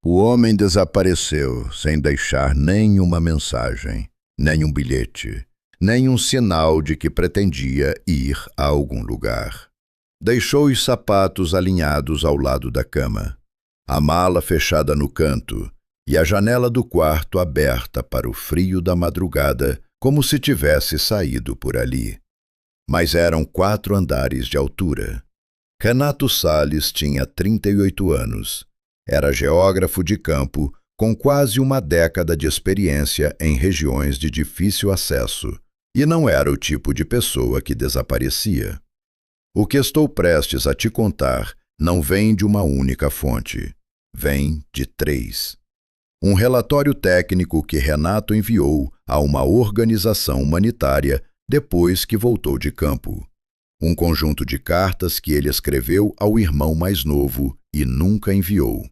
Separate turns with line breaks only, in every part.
O homem desapareceu sem deixar nenhuma mensagem, nem um bilhete, nem um sinal de que pretendia ir a algum lugar. Deixou os sapatos alinhados ao lado da cama, a mala fechada no canto e a janela do quarto aberta para o frio da madrugada, como se tivesse saído por ali. Mas eram 4 andares de altura. Renato Salles tinha 38 anos. Era geógrafo de campo, com quase uma década de experiência em regiões de difícil acesso, e não era o tipo de pessoa que desaparecia. O que estou prestes a te contar não vem de uma única fonte, vem de 3. Um relatório técnico que Renato enviou a uma organização humanitária depois que voltou de campo. Um conjunto de cartas que ele escreveu ao irmão mais novo e nunca enviou.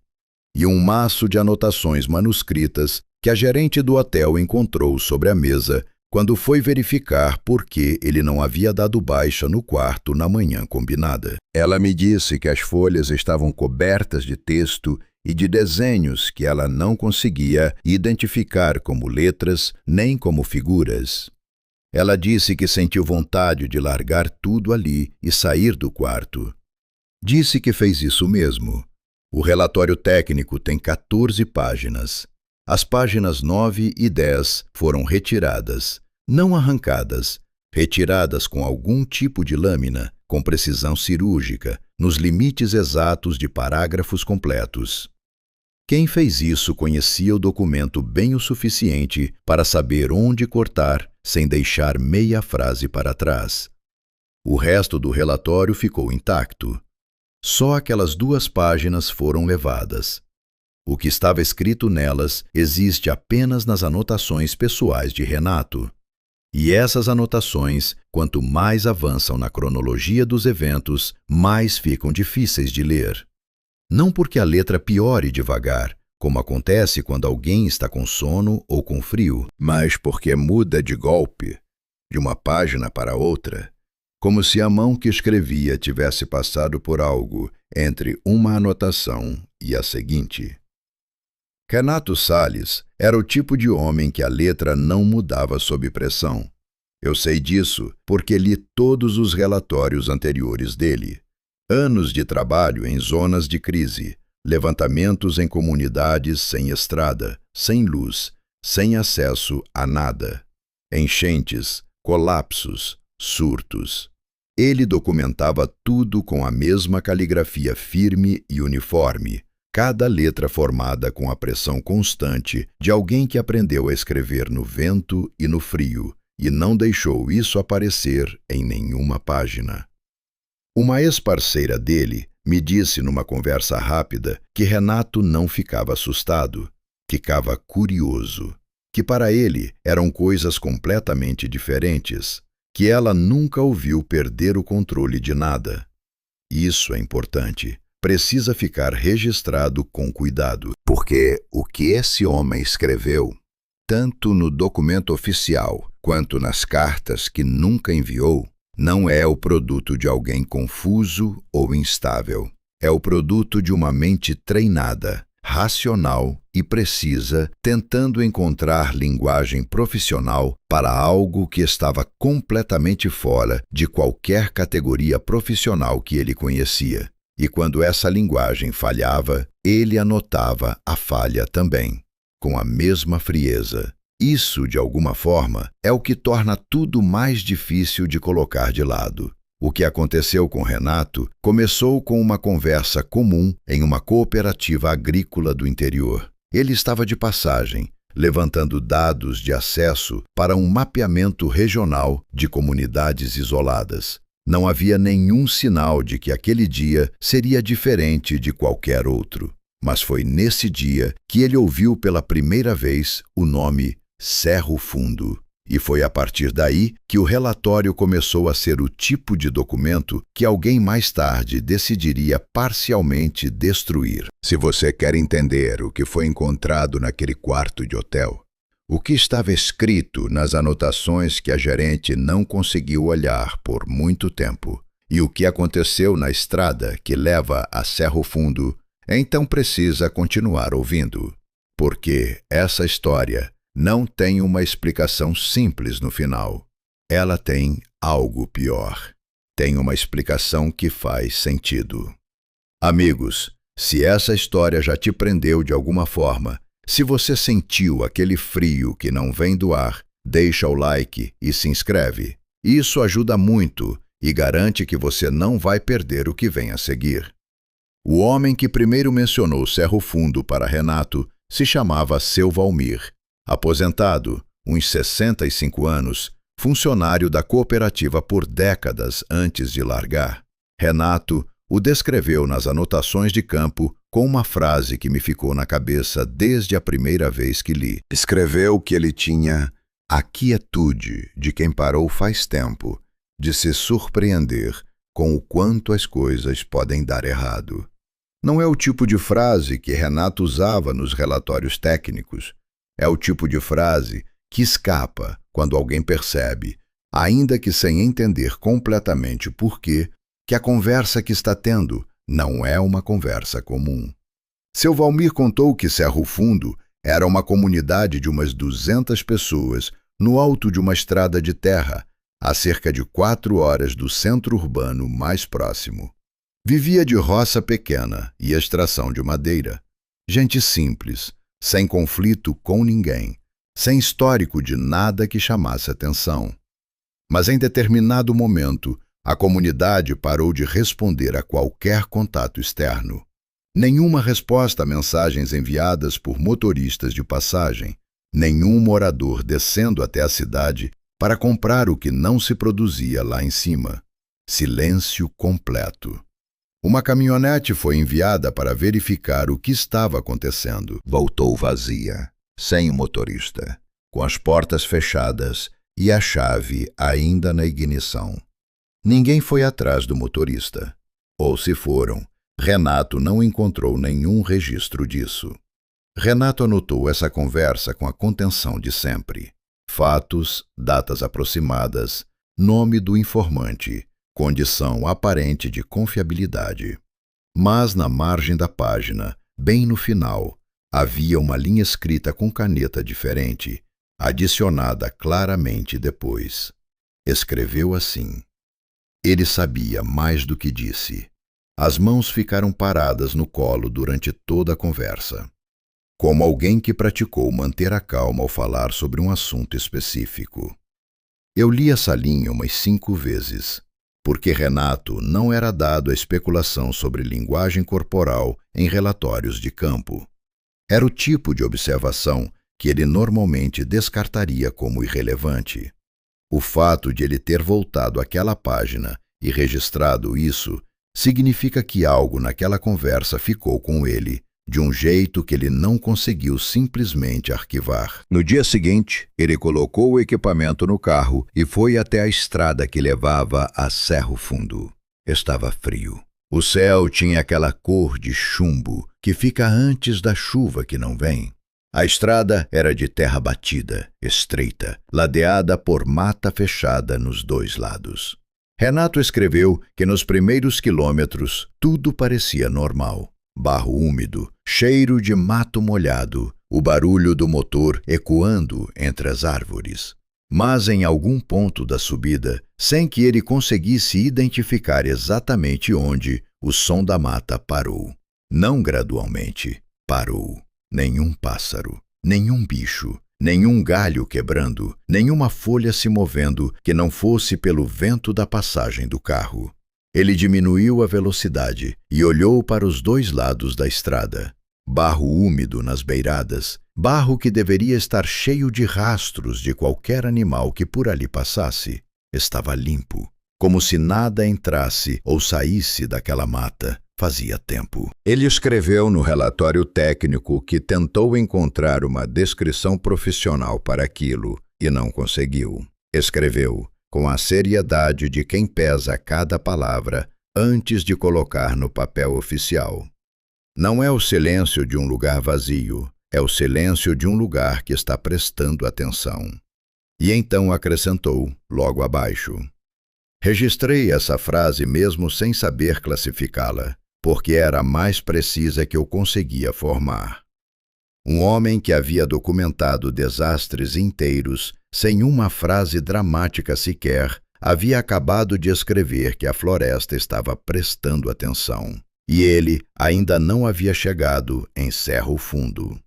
E um maço de anotações manuscritas que a gerente do hotel encontrou sobre a mesa quando foi verificar por que ele não havia dado baixa no quarto na manhã combinada. Ela me disse que as folhas estavam cobertas de texto e de desenhos que ela não conseguia identificar como letras nem como figuras. Ela disse que sentiu vontade de largar tudo ali e sair do quarto. Disse que fez isso mesmo. O relatório técnico tem 14 páginas. As páginas 9 e 10 foram retiradas, não arrancadas, retiradas com algum tipo de lâmina, com precisão cirúrgica, nos limites exatos de parágrafos completos. Quem fez isso conhecia o documento bem o suficiente para saber onde cortar sem deixar meia frase para trás. O resto do relatório ficou intacto. Só aquelas 2 páginas foram levadas. O que estava escrito nelas existe apenas nas anotações pessoais de Renato. E essas anotações, quanto mais avançam na cronologia dos eventos, mais ficam difíceis de ler. Não porque a letra piore devagar, como acontece quando alguém está com sono ou com frio, mas porque muda de golpe, de uma página para outra, como se a mão que escrevia tivesse passado por algo entre uma anotação e a seguinte. Renato Salles era o tipo de homem que a letra não mudava sob pressão. Eu sei disso porque li todos os relatórios anteriores dele. Anos de trabalho em zonas de crise, levantamentos em comunidades sem estrada, sem luz, sem acesso a nada, enchentes, colapsos, surtos. Ele documentava tudo com a mesma caligrafia firme e uniforme, cada letra formada com a pressão constante de alguém que aprendeu a escrever no vento e no frio e não deixou isso aparecer em nenhuma página. Uma ex-parceira dele me disse numa conversa rápida que Renato não ficava assustado, ficava curioso, que para ele eram coisas completamente diferentes, que ela nunca o viu perder o controle de nada. Isso é importante, precisa ficar registrado com cuidado, porque o que esse homem escreveu, tanto no documento oficial quanto nas cartas que nunca enviou, não é o produto de alguém confuso ou instável. É o produto de uma mente treinada, racional e precisa, tentando encontrar linguagem profissional para algo que estava completamente fora de qualquer categoria profissional que ele conhecia. E quando essa linguagem falhava, ele anotava a falha também, com a mesma frieza. Isso, de alguma forma, é o que torna tudo mais difícil de colocar de lado. O que aconteceu com Renato começou com uma conversa comum em uma cooperativa agrícola do interior. Ele estava de passagem, levantando dados de acesso para um mapeamento regional de comunidades isoladas. Não havia nenhum sinal de que aquele dia seria diferente de qualquer outro. Mas foi nesse dia que ele ouviu pela primeira vez o nome Cerro Fundo. E foi a partir daí que o relatório começou a ser o tipo de documento que alguém mais tarde decidiria parcialmente destruir. Se você quer entender o que foi encontrado naquele quarto de hotel, o que estava escrito nas anotações que a gerente não conseguiu olhar por muito tempo, e o que aconteceu na estrada que leva a Cerro Fundo, então precisa continuar ouvindo, porque essa história não tem uma explicação simples no final. Ela tem algo pior. Tem uma explicação que faz sentido. Amigos, se essa história já te prendeu de alguma forma, se você sentiu aquele frio que não vem do ar, deixa o like e se inscreve. Isso ajuda muito e garante que você não vai perder o que vem a seguir. O homem que primeiro mencionou Cerro Fundo para Renato se chamava Seu Valmir, aposentado, uns 65 anos, funcionário da cooperativa por décadas antes de largar. Renato o descreveu nas anotações de campo com uma frase que me ficou na cabeça desde a primeira vez que li. Escreveu que ele tinha a quietude de quem parou faz tempo de se surpreender com o quanto as coisas podem dar errado. Não é o tipo de frase que Renato usava nos relatórios técnicos. É o tipo de frase que escapa quando alguém percebe, ainda que sem entender completamente por quê, que a conversa que está tendo não é uma conversa comum. Seu Valmir contou que Cerro Fundo era uma comunidade de umas 200 pessoas no alto de uma estrada de terra, a cerca de 4 horas do centro urbano mais próximo. Vivia de roça pequena e extração de madeira. Gente simples, sem conflito com ninguém, sem histórico de nada que chamasse atenção. Mas em determinado momento, a comunidade parou de responder a qualquer contato externo. Nenhuma resposta a mensagens enviadas por motoristas de passagem, nenhum morador descendo até a cidade para comprar o que não se produzia lá em cima. Silêncio completo. Uma caminhonete foi enviada para verificar o que estava acontecendo. Voltou vazia, sem o motorista, com as portas fechadas e a chave ainda na ignição. Ninguém foi atrás do motorista. Ou se foram, Renato não encontrou nenhum registro disso. Renato anotou essa conversa com a contenção de sempre. Fatos, datas aproximadas, nome do informante, condição aparente de confiabilidade. Mas na margem da página, bem no final, havia uma linha escrita com caneta diferente, adicionada claramente depois. Escreveu assim: ele sabia mais do que disse. As mãos ficaram paradas no colo durante toda a conversa, como alguém que praticou manter a calma ao falar sobre um assunto específico. Eu li essa linha umas 5 vezes, porque Renato não era dado a especulação sobre linguagem corporal em relatórios de campo. Era o tipo de observação que ele normalmente descartaria como irrelevante. O fato de ele ter voltado àquela página e registrado isso significa que algo naquela conversa ficou com ele, de um jeito que ele não conseguiu simplesmente arquivar. No dia seguinte, ele colocou o equipamento no carro e foi até a estrada que levava a Cerro Fundo. Estava frio. O céu tinha aquela cor de chumbo que fica antes da chuva que não vem. A estrada era de terra batida, estreita, ladeada por mata fechada nos 2 lados. Renato escreveu que nos primeiros quilômetros tudo parecia normal. Barro úmido, cheiro de mato molhado, o barulho do motor ecoando entre as árvores. Mas em algum ponto da subida, sem que ele conseguisse identificar exatamente onde, o som da mata parou. Não gradualmente, parou. Nenhum pássaro, nenhum bicho, nenhum galho quebrando, nenhuma folha se movendo que não fosse pelo vento da passagem do carro. Ele diminuiu a velocidade e olhou para os 2 lados da estrada. Barro úmido nas beiradas, barro que deveria estar cheio de rastros de qualquer animal que por ali passasse. Estava limpo, como se nada entrasse ou saísse daquela mata. Fazia tempo. Ele escreveu no relatório técnico que tentou encontrar uma descrição profissional para aquilo e não conseguiu. Escreveu com a seriedade de quem pesa cada palavra antes de colocar no papel oficial. Não é o silêncio de um lugar vazio, é o silêncio de um lugar que está prestando atenção. E então acrescentou, logo abaixo: registrei essa frase mesmo sem saber classificá-la, porque era a mais precisa que eu conseguia formar. Um homem que havia documentado desastres inteiros sem uma frase dramática sequer, havia acabado de escrever que a floresta estava prestando atenção, e ele ainda não havia chegado em Cerro Fundo.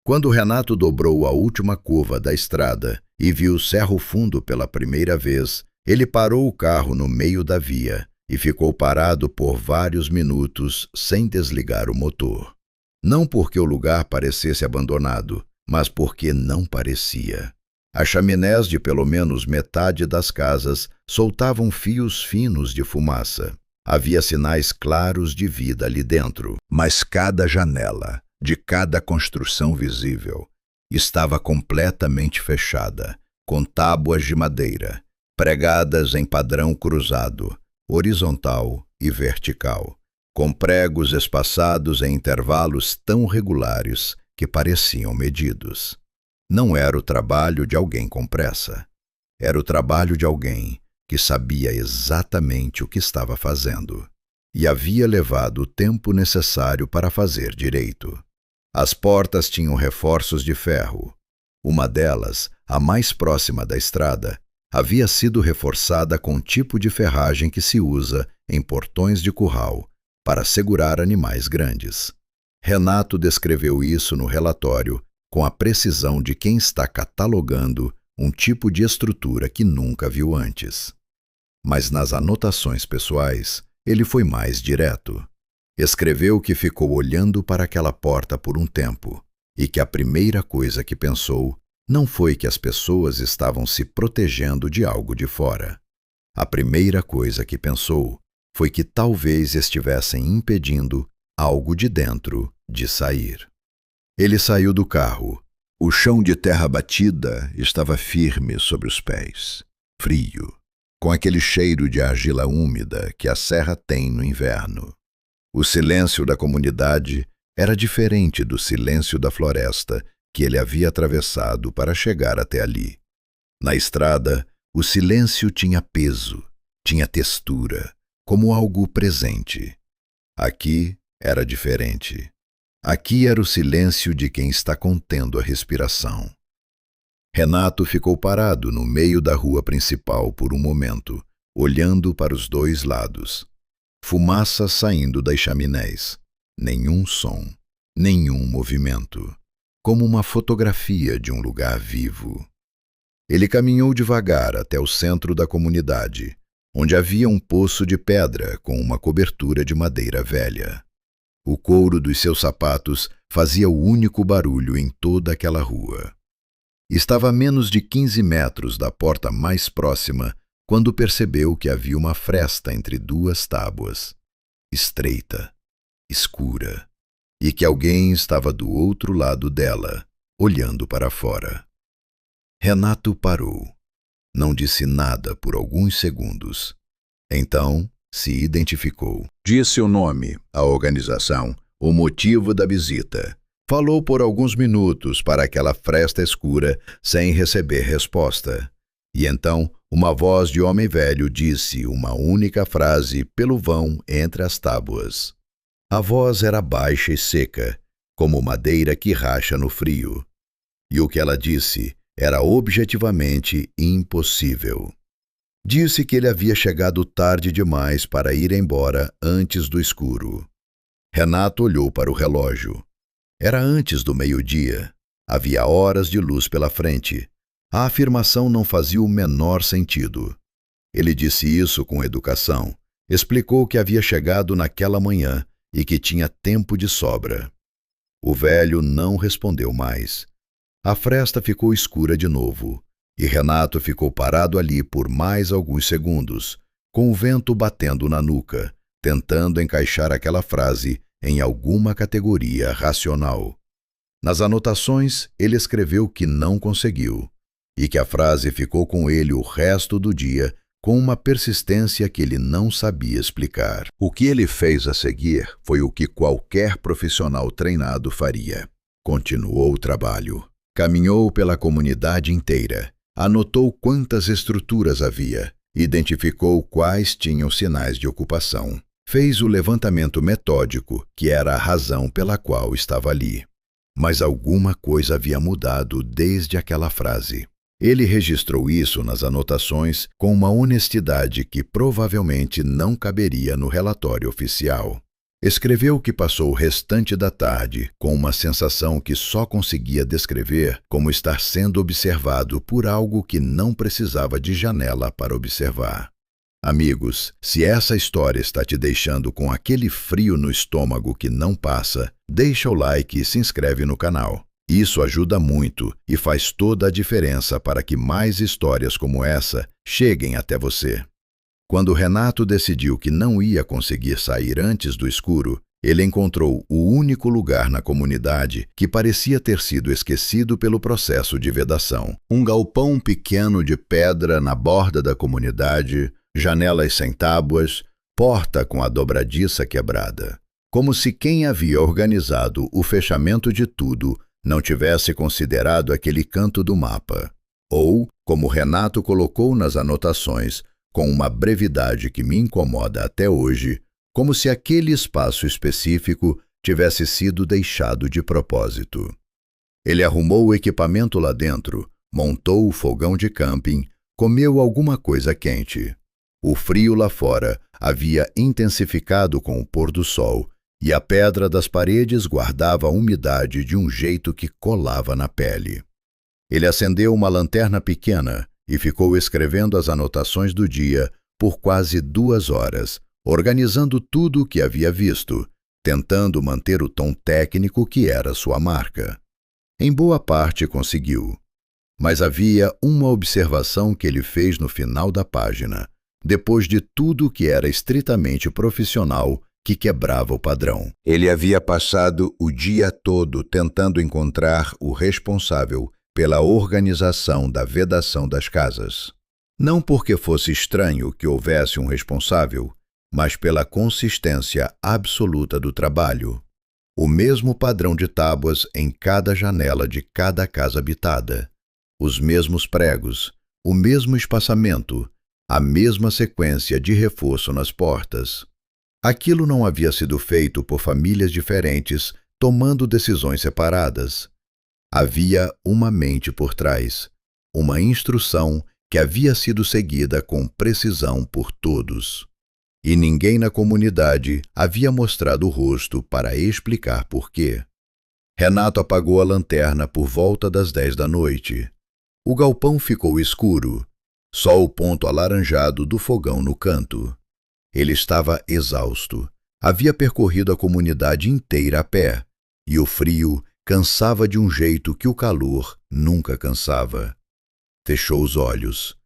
Quando Renato dobrou a última curva da estrada e viu Cerro Fundo pela primeira vez, ele parou o carro no meio da via e ficou parado por vários minutos sem desligar o motor. Não porque o lugar parecesse abandonado, mas porque não parecia. As chaminés de pelo menos metade das casas soltavam fios finos de fumaça. Havia sinais claros de vida ali dentro, mas cada janela de cada construção visível estava completamente fechada, com tábuas de madeira, pregadas em padrão cruzado, horizontal e vertical, com pregos espaçados em intervalos tão regulares que pareciam medidos. Não era o trabalho de alguém com pressa. Era o trabalho de alguém que sabia exatamente o que estava fazendo e havia levado o tempo necessário para fazer direito. As portas tinham reforços de ferro. Uma delas, a mais próxima da estrada, havia sido reforçada com o tipo de ferragem que se usa em portões de curral para segurar animais grandes. Renato descreveu isso no relatório com a precisão de quem está catalogando um tipo de estrutura que nunca viu antes. Mas nas anotações pessoais, ele foi mais direto. Escreveu que ficou olhando para aquela porta por um tempo e que a primeira coisa que pensou não foi que as pessoas estavam se protegendo de algo de fora. A primeira coisa que pensou foi que talvez estivessem impedindo algo de dentro de sair. Ele saiu do carro. O chão de terra batida estava firme sobre os pés, frio, com aquele cheiro de argila úmida que a serra tem no inverno. O silêncio da comunidade era diferente do silêncio da floresta que ele havia atravessado para chegar até ali. Na estrada, o silêncio tinha peso, tinha textura, como algo presente. Aqui era diferente. Aqui era o silêncio de quem está contendo a respiração. Renato ficou parado no meio da rua principal por um momento, olhando para os dois lados. Fumaça saindo das chaminés. Nenhum som, nenhum movimento. Como uma fotografia de um lugar vivo. Ele caminhou devagar até o centro da comunidade, onde havia um poço de pedra com uma cobertura de madeira velha. O couro dos seus sapatos fazia o único barulho em toda aquela rua. Estava a menos de 15 metros da porta mais próxima quando percebeu que havia uma fresta entre duas tábuas, estreita, escura, e que alguém estava do outro lado dela, olhando para fora. Renato parou. Não disse nada por alguns segundos. Então, se identificou. Disse o nome, a organização, o motivo da visita. Falou por alguns minutos para aquela fresta escura sem receber resposta. E então, uma voz de homem velho disse uma única frase pelo vão entre as tábuas. A voz era baixa e seca, como madeira que racha no frio. E o que ela disse era objetivamente impossível. Disse que ele havia chegado tarde demais para ir embora antes do escuro. Renato olhou para o relógio. Era antes do meio-dia. Havia horas de luz pela frente. A afirmação não fazia o menor sentido. Ele disse isso com educação. Explicou que havia chegado naquela manhã e que tinha tempo de sobra. O velho não respondeu mais. A fresta ficou escura de novo. E Renato ficou parado ali por mais alguns segundos, com o vento batendo na nuca, tentando encaixar aquela frase em alguma categoria racional. Nas anotações, ele escreveu que não conseguiu, e que a frase ficou com ele o resto do dia com uma persistência que ele não sabia explicar. O que ele fez a seguir foi o que qualquer profissional treinado faria. Continuou o trabalho. Caminhou pela comunidade inteira. Anotou quantas estruturas havia, identificou quais tinham sinais de ocupação, Fez o levantamento metódico, que era a razão pela qual estava ali. Mas alguma coisa havia mudado desde aquela frase. Ele registrou isso nas anotações com uma honestidade que provavelmente não caberia no relatório oficial. Escreveu que passou o restante da tarde com uma sensação que só conseguia descrever como estar sendo observado por algo que não precisava de janela para observar. Amigos, se essa história está te deixando com aquele frio no estômago que não passa, deixa o like e se inscreve no canal. Isso ajuda muito e faz toda a diferença para que mais histórias como essa cheguem até você. Quando Renato decidiu que não ia conseguir sair antes do escuro, ele encontrou o único lugar na comunidade que parecia ter sido esquecido pelo processo de vedação. Um galpão pequeno de pedra na borda da comunidade, janelas sem tábuas, porta com a dobradiça quebrada. Como se quem havia organizado o fechamento de tudo não tivesse considerado aquele canto do mapa. Ou, como Renato colocou nas anotações, com uma brevidade que me incomoda até hoje, como se aquele espaço específico tivesse sido deixado de propósito. Ele arrumou o equipamento lá dentro, montou o fogão de camping, comeu alguma coisa quente. O frio lá fora havia intensificado com o pôr do sol e a pedra das paredes guardava a umidade de um jeito que colava na pele. Ele acendeu uma lanterna pequena e ficou escrevendo as anotações do dia por quase 2 horas, organizando tudo o que havia visto, tentando manter o tom técnico que era sua marca. Em boa parte conseguiu. Mas havia uma observação que ele fez no final da página, depois de tudo que era estritamente profissional, que quebrava o padrão. Ele havia passado o dia todo tentando encontrar o responsável pela organização da vedação das casas. Não porque fosse estranho que houvesse um responsável, mas pela consistência absoluta do trabalho. O mesmo padrão de tábuas em cada janela de cada casa habitada, os mesmos pregos, o mesmo espaçamento, a mesma sequência de reforço nas portas. Aquilo não havia sido feito por famílias diferentes, tomando decisões separadas. Havia uma mente por trás, uma instrução que havia sido seguida com precisão por todos. E ninguém na comunidade havia mostrado o rosto para explicar por quê. Renato apagou a lanterna por volta das 10 da noite. O galpão ficou escuro, só o ponto alaranjado do fogão no canto. Ele estava exausto. Havia percorrido a comunidade inteira a pé, e o frio cansava de um jeito que o calor nunca cansava. Fechou os olhos.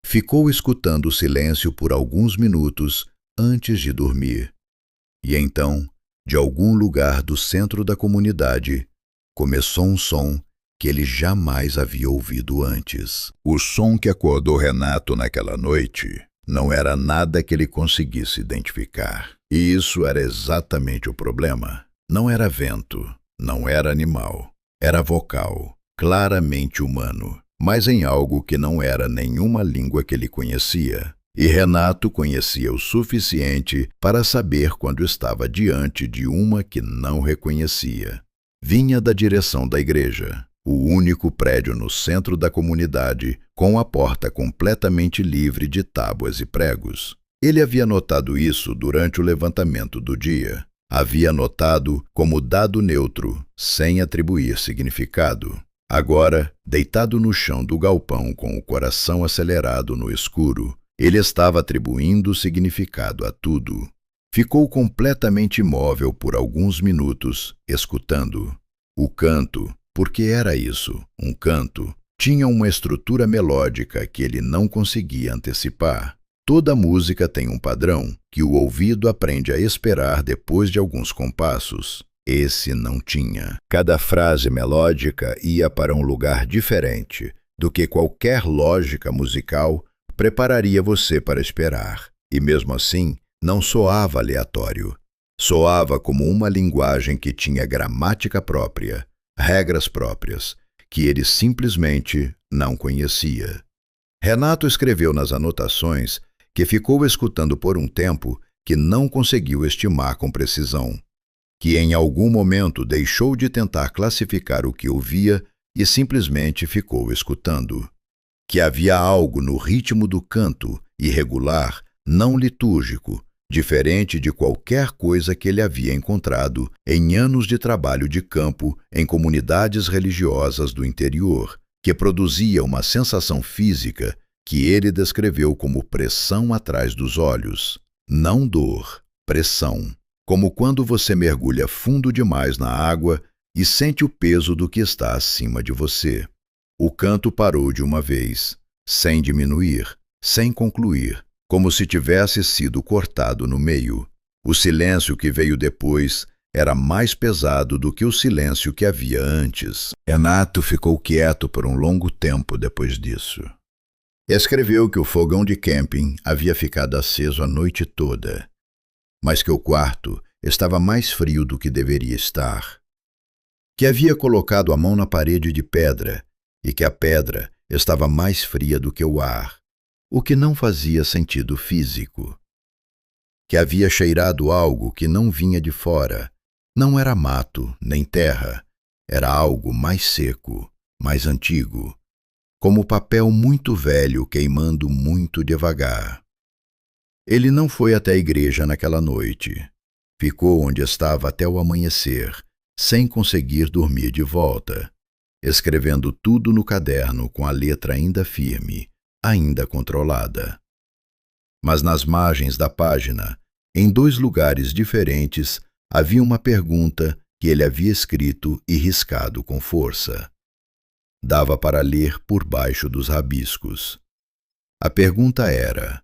Ficou escutando o silêncio por alguns minutos antes de dormir. E então, de algum lugar do centro da comunidade, começou um som que ele jamais havia ouvido antes. O som que acordou Renato naquela noite não era nada que ele conseguisse identificar. E isso era exatamente o problema. Não era vento, não era animal, era vocal, claramente humano, mas em algo que não era nenhuma língua que ele conhecia. E Renato conhecia o suficiente para saber quando estava diante de uma que não reconhecia. Vinha da direção da igreja, o único prédio no centro da comunidade, com a porta completamente livre de tábuas e pregos. Ele havia notado isso durante o levantamento do dia. Havia notado como dado neutro, sem atribuir significado. Agora, deitado no chão do galpão com o coração acelerado no escuro, ele estava atribuindo significado a tudo. Ficou completamente imóvel por alguns minutos, escutando. O canto, porque era isso, um canto, tinha uma estrutura melódica que ele não conseguia antecipar. Toda música tem um padrão que o ouvido aprende a esperar depois de alguns compassos. Esse não tinha. Cada frase melódica ia para um lugar diferente do que qualquer lógica musical prepararia você para esperar. E mesmo assim, não soava aleatório. Soava como uma linguagem que tinha gramática própria, regras próprias, que ele simplesmente não conhecia. Renato escreveu nas anotações que ficou escutando por um tempo que não conseguiu estimar com precisão, que em algum momento deixou de tentar classificar o que ouvia e simplesmente ficou escutando, que havia algo no ritmo do canto, irregular, não litúrgico, diferente de qualquer coisa que ele havia encontrado em anos de trabalho de campo em comunidades religiosas do interior, que produzia uma sensação física que ele descreveu como pressão atrás dos olhos. Não dor, pressão. Como quando você mergulha fundo demais na água e sente o peso do que está acima de você. O canto parou de uma vez, sem diminuir, sem concluir, como se tivesse sido cortado no meio. O silêncio que veio depois era mais pesado do que o silêncio que havia antes. Renato ficou quieto por um longo tempo depois disso. Escreveu que o fogão de camping havia ficado aceso a noite toda, mas que o quarto estava mais frio do que deveria estar, que havia colocado a mão na parede de pedra e que a pedra estava mais fria do que o ar, o que não fazia sentido físico, que havia cheirado algo que não vinha de fora, não era mato nem terra, era algo mais seco, mais antigo, como papel muito velho queimando muito devagar. Ele não foi até a igreja naquela noite. Ficou onde estava até o amanhecer, sem conseguir dormir de volta, escrevendo tudo no caderno com a letra ainda firme, ainda controlada. Mas nas margens da página, em 2 lugares diferentes, havia uma pergunta que ele havia escrito e riscado com força. Dava para ler por baixo dos rabiscos. A pergunta era: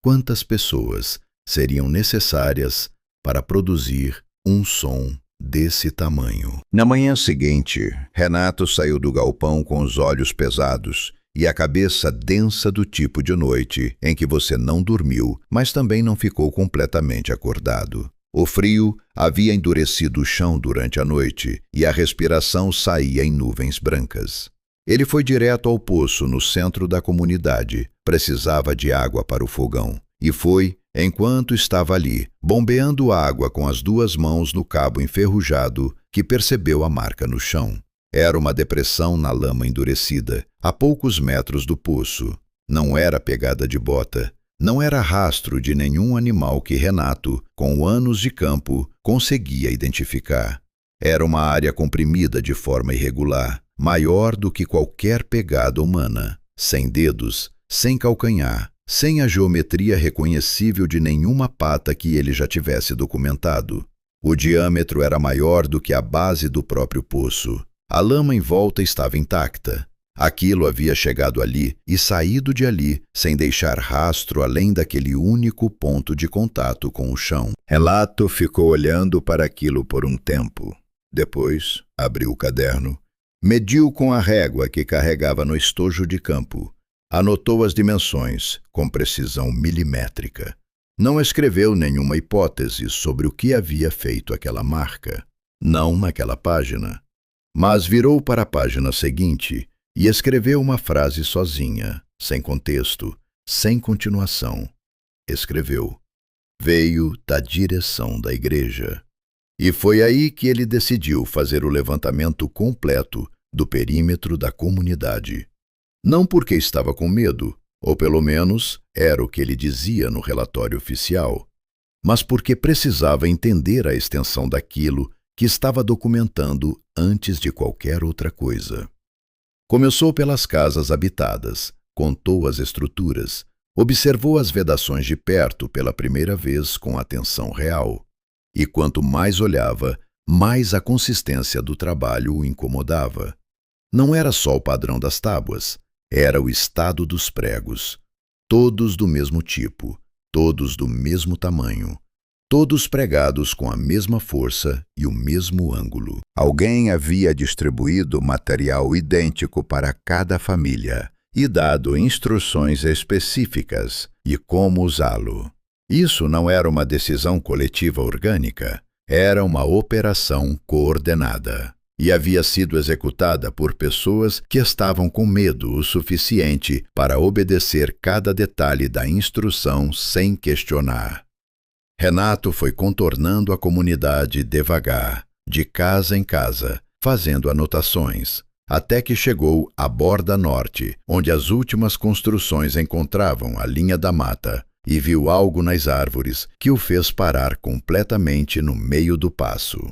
quantas pessoas seriam necessárias para produzir um som desse tamanho? Na manhã seguinte, Renato saiu do galpão com os olhos pesados e a cabeça densa do tipo de noite em que você não dormiu, mas também não ficou completamente acordado. O frio havia endurecido o chão durante a noite e a respiração saía em nuvens brancas. Ele foi direto ao poço no centro da comunidade. Precisava de água para o fogão. E foi, enquanto estava ali, bombeando água com as 2 mãos no cabo enferrujado, que percebeu a marca no chão. Era uma depressão na lama endurecida, a poucos metros do poço. Não era pegada de bota. Não era rastro de nenhum animal que Renato, com anos de campo, conseguia identificar. Era uma área comprimida de forma irregular, maior do que qualquer pegada humana, sem dedos, sem calcanhar, sem a geometria reconhecível de nenhuma pata que ele já tivesse documentado. O diâmetro era maior do que a base do próprio poço. A lama em volta estava intacta. Aquilo havia chegado ali e saído de ali, sem deixar rastro além daquele único ponto de contato com o chão. Renato ficou olhando para aquilo por um tempo. Depois, abriu o caderno, mediu com a régua que carregava no estojo de campo, anotou as dimensões com precisão milimétrica. Não escreveu nenhuma hipótese sobre o que havia feito aquela marca, não naquela página, mas virou para a página seguinte e escreveu uma frase sozinha, sem contexto, sem continuação. Escreveu: veio da direção da igreja. E foi aí que ele decidiu fazer o levantamento completo do perímetro da comunidade. Não porque estava com medo, ou pelo menos era o que ele dizia no relatório oficial, mas porque precisava entender a extensão daquilo que estava documentando antes de qualquer outra coisa. Começou pelas casas habitadas, contou as estruturas, observou as vedações de perto pela primeira vez com atenção real. E quanto mais olhava, mais a consistência do trabalho o incomodava. Não era só o padrão das tábuas, era o estado dos pregos. Todos do mesmo tipo, todos do mesmo tamanho, todos pregados com a mesma força e o mesmo ângulo. Alguém havia distribuído material idêntico para cada família e dado instruções específicas de como usá-lo. Isso não era uma decisão coletiva orgânica, era uma operação coordenada. E havia sido executada por pessoas que estavam com medo o suficiente para obedecer cada detalhe da instrução sem questionar. Renato foi contornando a comunidade devagar, de casa em casa, fazendo anotações, até que chegou à borda norte, onde as últimas construções encontravam a linha da mata, e viu algo nas árvores que o fez parar completamente no meio do passo.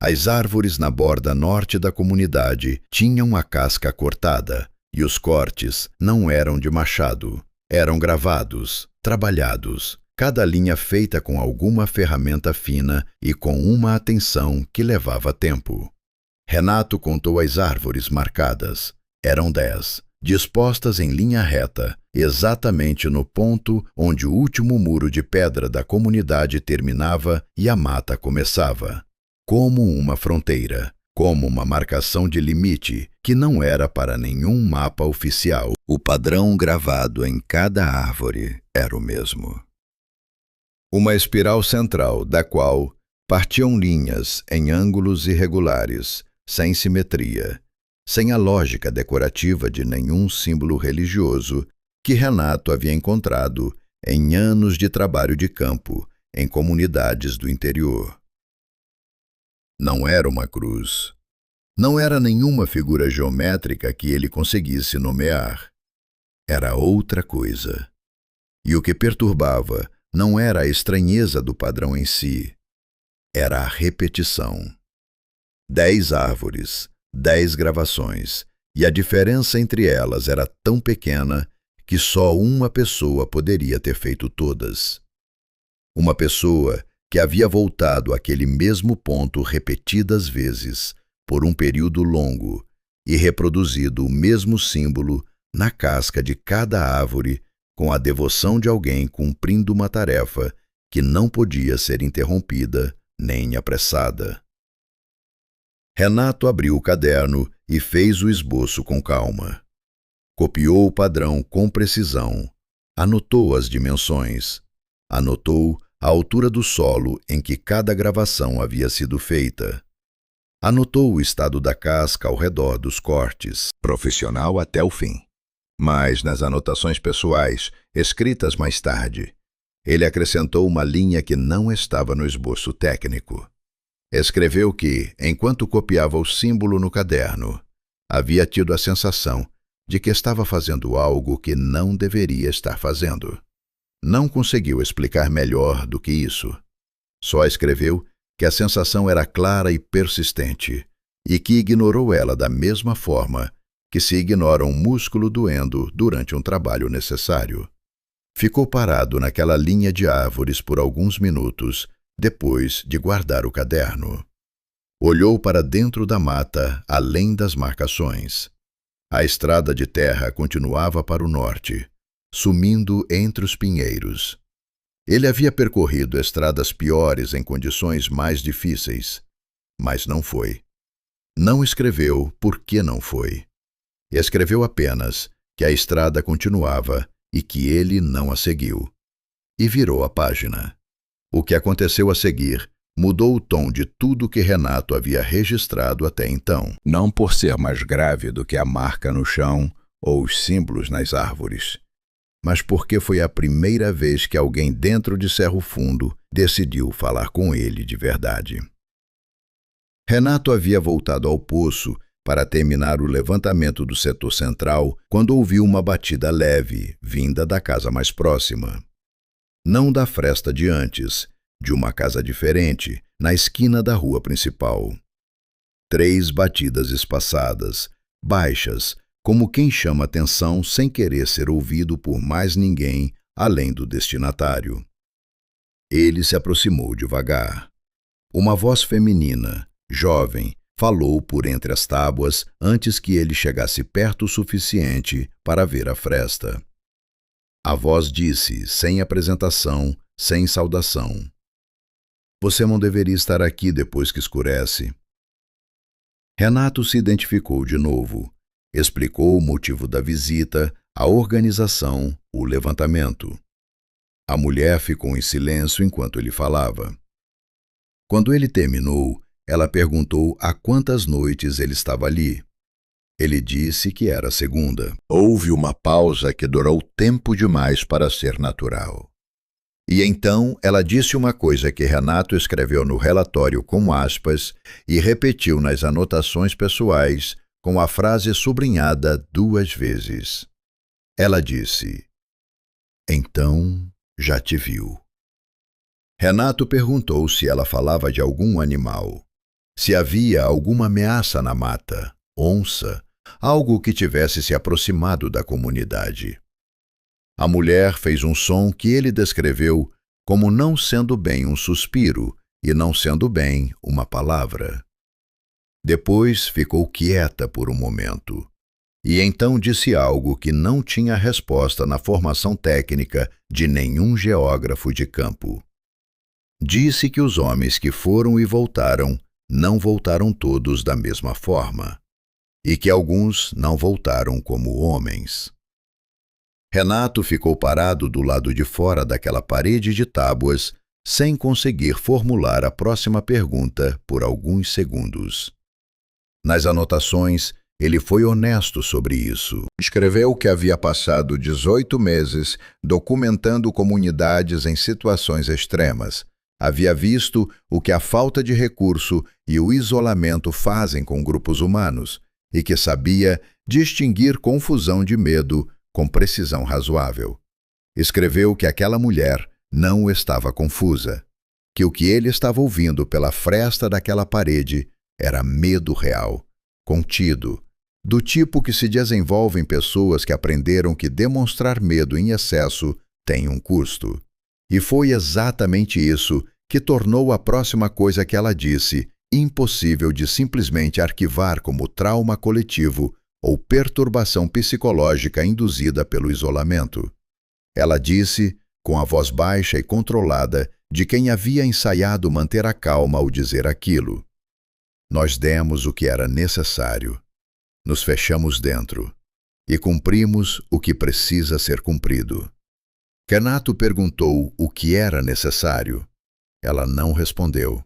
As árvores na borda norte da comunidade tinham a casca cortada, e os cortes não eram de machado, eram gravados, trabalhados, cada linha feita com alguma ferramenta fina e com uma atenção que levava tempo. Renato contou as árvores marcadas. Eram 10, dispostas em linha reta, exatamente no ponto onde o último muro de pedra da comunidade terminava e a mata começava. Como uma fronteira, como uma marcação de limite que não era para nenhum mapa oficial. O padrão gravado em cada árvore era o mesmo. Uma espiral central, da qual partiam linhas em ângulos irregulares, sem simetria, sem a lógica decorativa de nenhum símbolo religioso que Renato havia encontrado em anos de trabalho de campo em comunidades do interior. Não era uma cruz. Não era nenhuma figura geométrica que ele conseguisse nomear. Era outra coisa. E o que perturbava não era a estranheza do padrão em si, era a repetição. 10 árvores, 10 gravações, e a diferença entre elas era tão pequena que só uma pessoa poderia ter feito todas. Uma pessoa que havia voltado àquele mesmo ponto repetidas vezes, por um período longo, e reproduzido o mesmo símbolo na casca de cada árvore com a devoção de alguém cumprindo uma tarefa que não podia ser interrompida nem apressada. Renato abriu o caderno e fez o esboço com calma. Copiou o padrão com precisão, anotou as dimensões, anotou a altura do solo em que cada gravação havia sido feita. Anotou o estado da casca ao redor dos cortes, profissional até o fim. Mas nas anotações pessoais, escritas mais tarde, ele acrescentou uma linha que não estava no esboço técnico. Escreveu que, enquanto copiava o símbolo no caderno, havia tido a sensação de que estava fazendo algo que não deveria estar fazendo. Não conseguiu explicar melhor do que isso. Só escreveu que a sensação era clara e persistente, e que ignorou ela da mesma forma que se ignora um músculo doendo durante um trabalho necessário. Ficou parado naquela linha de árvores por alguns minutos, depois de guardar o caderno. Olhou para dentro da mata, além das marcações. A estrada de terra continuava para o norte, sumindo entre os pinheiros. Ele havia percorrido estradas piores em condições mais difíceis, mas não foi. Não escreveu por que não foi. Escreveu apenas que a estrada continuava e que ele não a seguiu. E virou a página. O que aconteceu a seguir mudou o tom de tudo que Renato havia registrado até então. Não por ser mais grave do que a marca no chão ou os símbolos nas árvores, mas porque foi a primeira vez que alguém dentro de Cerro Fundo decidiu falar com ele de verdade. Renato havia voltado ao poço para terminar o levantamento do setor central quando ouviu uma batida leve, vinda da casa mais próxima. Não da fresta de antes, de uma casa diferente, na esquina da rua principal. 3 batidas espaçadas, baixas, como quem chama atenção sem querer ser ouvido por mais ninguém além do destinatário. Ele se aproximou devagar. Uma voz feminina, jovem, falou por entre as tábuas antes que ele chegasse perto o suficiente para ver a fresta. A voz disse, sem apresentação, sem saudação: "Você não deveria estar aqui depois que escurece." Renato se identificou de novo. Explicou o motivo da visita, a organização, o levantamento. A mulher ficou em silêncio enquanto ele falava. Quando ele terminou, ela perguntou há quantas noites ele estava ali. Ele disse que era a segunda. Houve uma pausa que durou tempo demais para ser natural. E então ela disse uma coisa que Renato escreveu no relatório com aspas e repetiu nas anotações pessoais com a frase sublinhada 2 vezes. Ela disse: "Então já te viu." Renato perguntou se ela falava de algum animal, se havia alguma ameaça na mata, onça, algo que tivesse se aproximado da comunidade. A mulher fez um som que ele descreveu como não sendo bem um suspiro e não sendo bem uma palavra. Depois ficou quieta por um momento, e então disse algo que não tinha resposta na formação técnica de nenhum geógrafo de campo. Disse que os homens que foram e voltaram não voltaram todos da mesma forma, e que alguns não voltaram como homens. Renato ficou parado do lado de fora daquela parede de tábuas, sem conseguir formular a próxima pergunta por alguns segundos. Nas anotações, ele foi honesto sobre isso. Escreveu que havia passado 18 meses documentando comunidades em situações extremas. Havia visto o que a falta de recurso e o isolamento fazem com grupos humanos, e que sabia distinguir confusão de medo com precisão razoável. Escreveu que aquela mulher não estava confusa, que o que ele estava ouvindo pela fresta daquela parede era medo real, contido, do tipo que se desenvolve em pessoas que aprenderam que demonstrar medo em excesso tem um custo. E foi exatamente isso que tornou a próxima coisa que ela disse impossível de simplesmente arquivar como trauma coletivo ou perturbação psicológica induzida pelo isolamento. Ela disse, com a voz baixa e controlada de quem havia ensaiado manter a calma ao dizer aquilo: "Nós demos o que era necessário, nos fechamos dentro e cumprimos o que precisa ser cumprido." Renato perguntou o que era necessário. Ela não respondeu.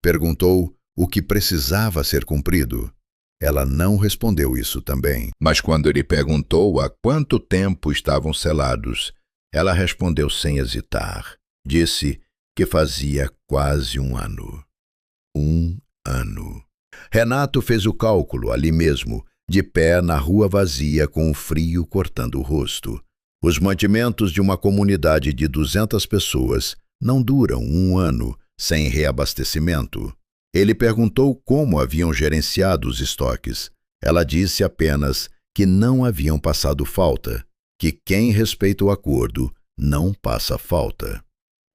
Perguntou o que precisava ser cumprido. Ela não respondeu isso também. Mas quando ele perguntou há quanto tempo estavam selados, ela respondeu sem hesitar. Disse que fazia quase 1 ano. 1 ano. Renato fez o cálculo ali mesmo, de pé na rua vazia com o frio cortando o rosto. Os mantimentos de uma comunidade de 200 pessoas não duram 1 ano sem reabastecimento. Ele perguntou como haviam gerenciado os estoques. Ela disse apenas que não haviam passado falta, que quem respeita o acordo não passa falta.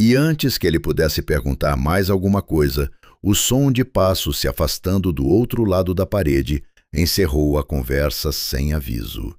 E antes que ele pudesse perguntar mais alguma coisa, o som de passos se afastando do outro lado da parede encerrou a conversa sem aviso.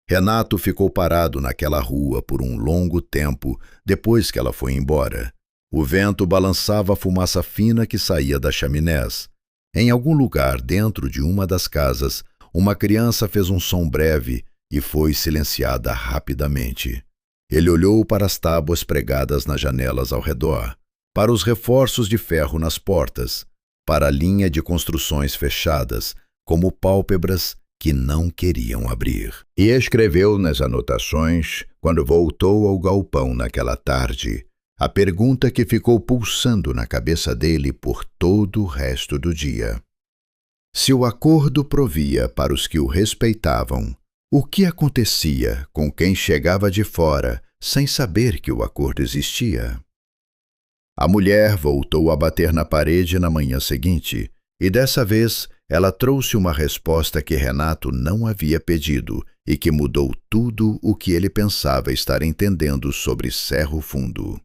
Renato ficou parado naquela rua por um longo tempo depois que ela foi embora. O vento balançava a fumaça fina que saía das chaminés. Em algum lugar dentro de uma das casas, uma criança fez um som breve e foi silenciada rapidamente. Ele olhou para as tábuas pregadas nas janelas ao redor, para os reforços de ferro nas portas, para a linha de construções fechadas, como pálpebras que não queriam abrir. E escreveu nas anotações, quando voltou ao galpão naquela tarde, a pergunta que ficou pulsando na cabeça dele por todo o resto do dia. Se o acordo provia para os que o respeitavam, o que acontecia com quem chegava de fora sem saber que o acordo existia? A mulher voltou a bater na parede na manhã seguinte, e dessa vez ela trouxe uma resposta que Renato não havia pedido e que mudou tudo o que ele pensava estar entendendo sobre Cerro Fundo.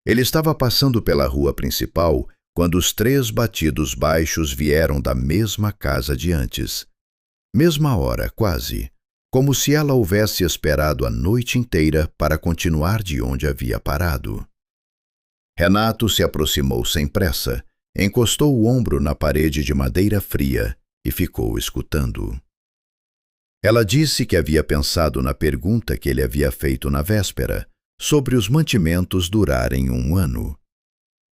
Ele estava passando pela rua principal quando os 3 batidos baixos vieram da mesma casa de antes. Mesma hora, quase, como se ela houvesse esperado a noite inteira para continuar de onde havia parado. Renato se aproximou sem pressa, encostou o ombro na parede de madeira fria e ficou escutando. Ela disse que havia pensado na pergunta que ele havia feito na véspera, sobre os mantimentos durarem 1 ano.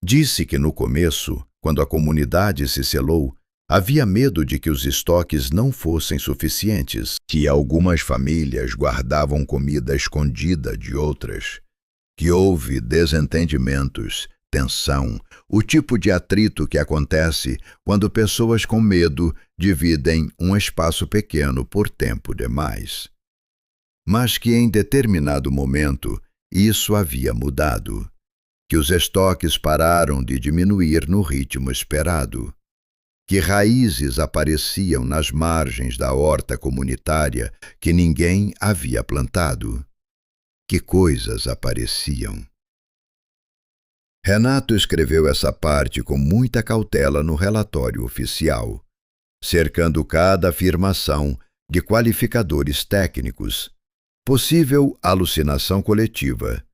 Disse que no começo, quando a comunidade se selou, havia medo de que os estoques não fossem suficientes, que algumas famílias guardavam comida escondida de outras, que houve desentendimentos, tensão, o tipo de atrito que acontece quando pessoas com medo dividem um espaço pequeno por tempo demais. Mas que em determinado momento isso havia mudado, que os estoques pararam de diminuir no ritmo esperado, que raízes apareciam nas margens da horta comunitária que ninguém havia plantado, que coisas apareciam. Renato escreveu essa parte com muita cautela no relatório oficial, cercando cada afirmação de qualificadores técnicos, possível alucinação coletiva,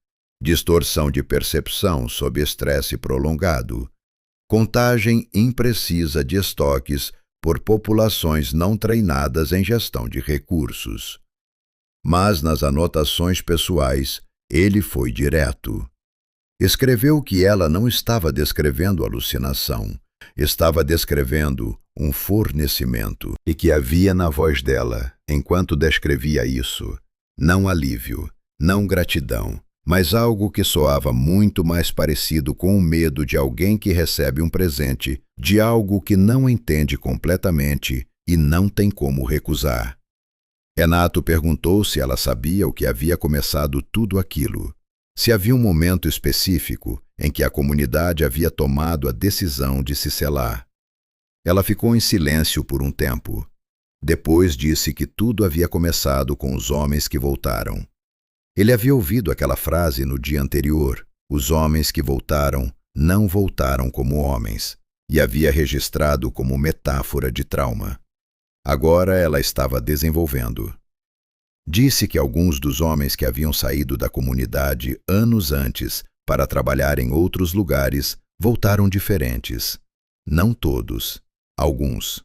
distorção de percepção sob estresse prolongado, contagem imprecisa de estoques por populações não treinadas em gestão de recursos. Mas nas anotações pessoais, ele foi direto. Escreveu que ela não estava descrevendo alucinação, estava descrevendo um fornecimento, e que havia na voz dela, enquanto descrevia isso, não alívio, não gratidão, mas algo que soava muito mais parecido com o medo de alguém que recebe um presente, de algo que não entende completamente e não tem como recusar. Renato perguntou se ela sabia o que havia começado tudo aquilo, se havia um momento específico em que a comunidade havia tomado a decisão de se selar. Ela ficou em silêncio por um tempo. Depois disse que tudo havia começado com os homens que voltaram. Ele havia ouvido aquela frase no dia anterior: os homens que voltaram não voltaram como homens, e havia registrado como metáfora de trauma. Agora ela estava desenvolvendo. Disse que alguns dos homens que haviam saído da comunidade anos antes para trabalhar em outros lugares voltaram diferentes. Não todos, alguns.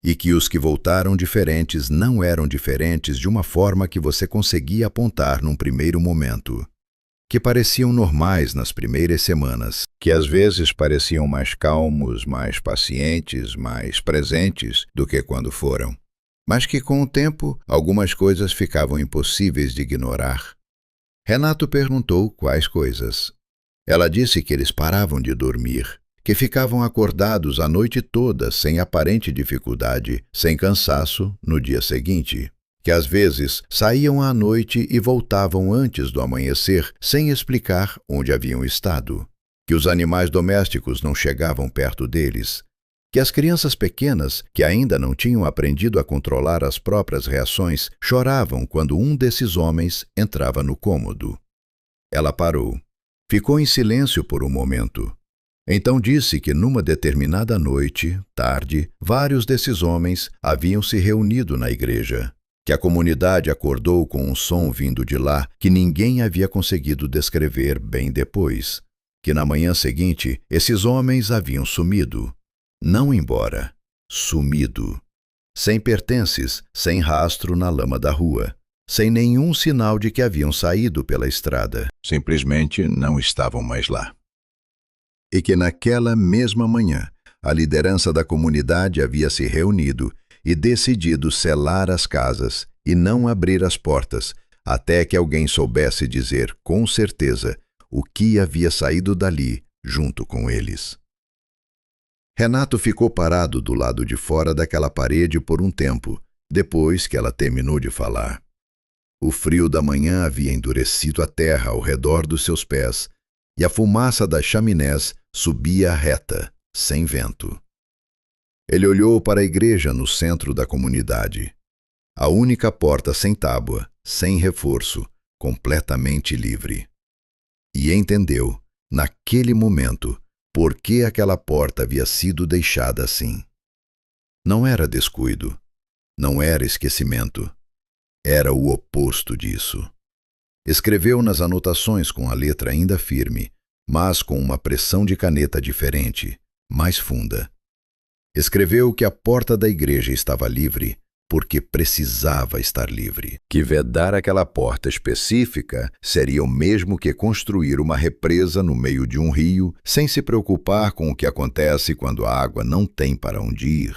E que os que voltaram diferentes não eram diferentes de uma forma que você conseguia apontar num primeiro momento. Que pareciam normais nas primeiras semanas, que às vezes pareciam mais calmos, mais pacientes, mais presentes do que quando foram. Mas que com o tempo algumas coisas ficavam impossíveis de ignorar. Renato perguntou quais coisas. Ela disse que eles paravam de dormir, que ficavam acordados a noite toda sem aparente dificuldade, sem cansaço, no dia seguinte. Que às vezes saíam à noite e voltavam antes do amanhecer sem explicar onde haviam estado. Que os animais domésticos não chegavam perto deles. Que as crianças pequenas, que ainda não tinham aprendido a controlar as próprias reações, choravam quando um desses homens entrava no cômodo. Ela parou. Ficou em silêncio por um momento. Então disse que numa determinada noite, tarde, vários desses homens haviam se reunido na igreja. Que a comunidade acordou com um som vindo de lá que ninguém havia conseguido descrever bem depois. Que na manhã seguinte, esses homens haviam sumido. Não embora, sumido. Sem pertences, sem rastro na lama da rua. Sem nenhum sinal de que haviam saído pela estrada. Simplesmente não estavam mais lá. E que naquela mesma manhã, a liderança da comunidade havia se reunido e decidido selar as casas e não abrir as portas, até que alguém soubesse dizer com certeza o que havia saído dali junto com eles. Renato ficou parado do lado de fora daquela parede por um tempo, depois que ela terminou de falar. O frio da manhã havia endurecido a terra ao redor dos seus pés, e a fumaça das chaminés subia reta, sem vento. Ele olhou para a igreja no centro da comunidade. A única porta sem tábua, sem reforço, completamente livre. E entendeu, naquele momento, por que aquela porta havia sido deixada assim. Não era descuido, não era esquecimento. Era o oposto disso. Escreveu nas anotações com a letra ainda firme, mas com uma pressão de caneta diferente, mais funda. Escreveu que a porta da igreja estava livre porque precisava estar livre. Que vedar aquela porta específica seria o mesmo que construir uma represa no meio de um rio sem se preocupar com o que acontece quando a água não tem para onde ir.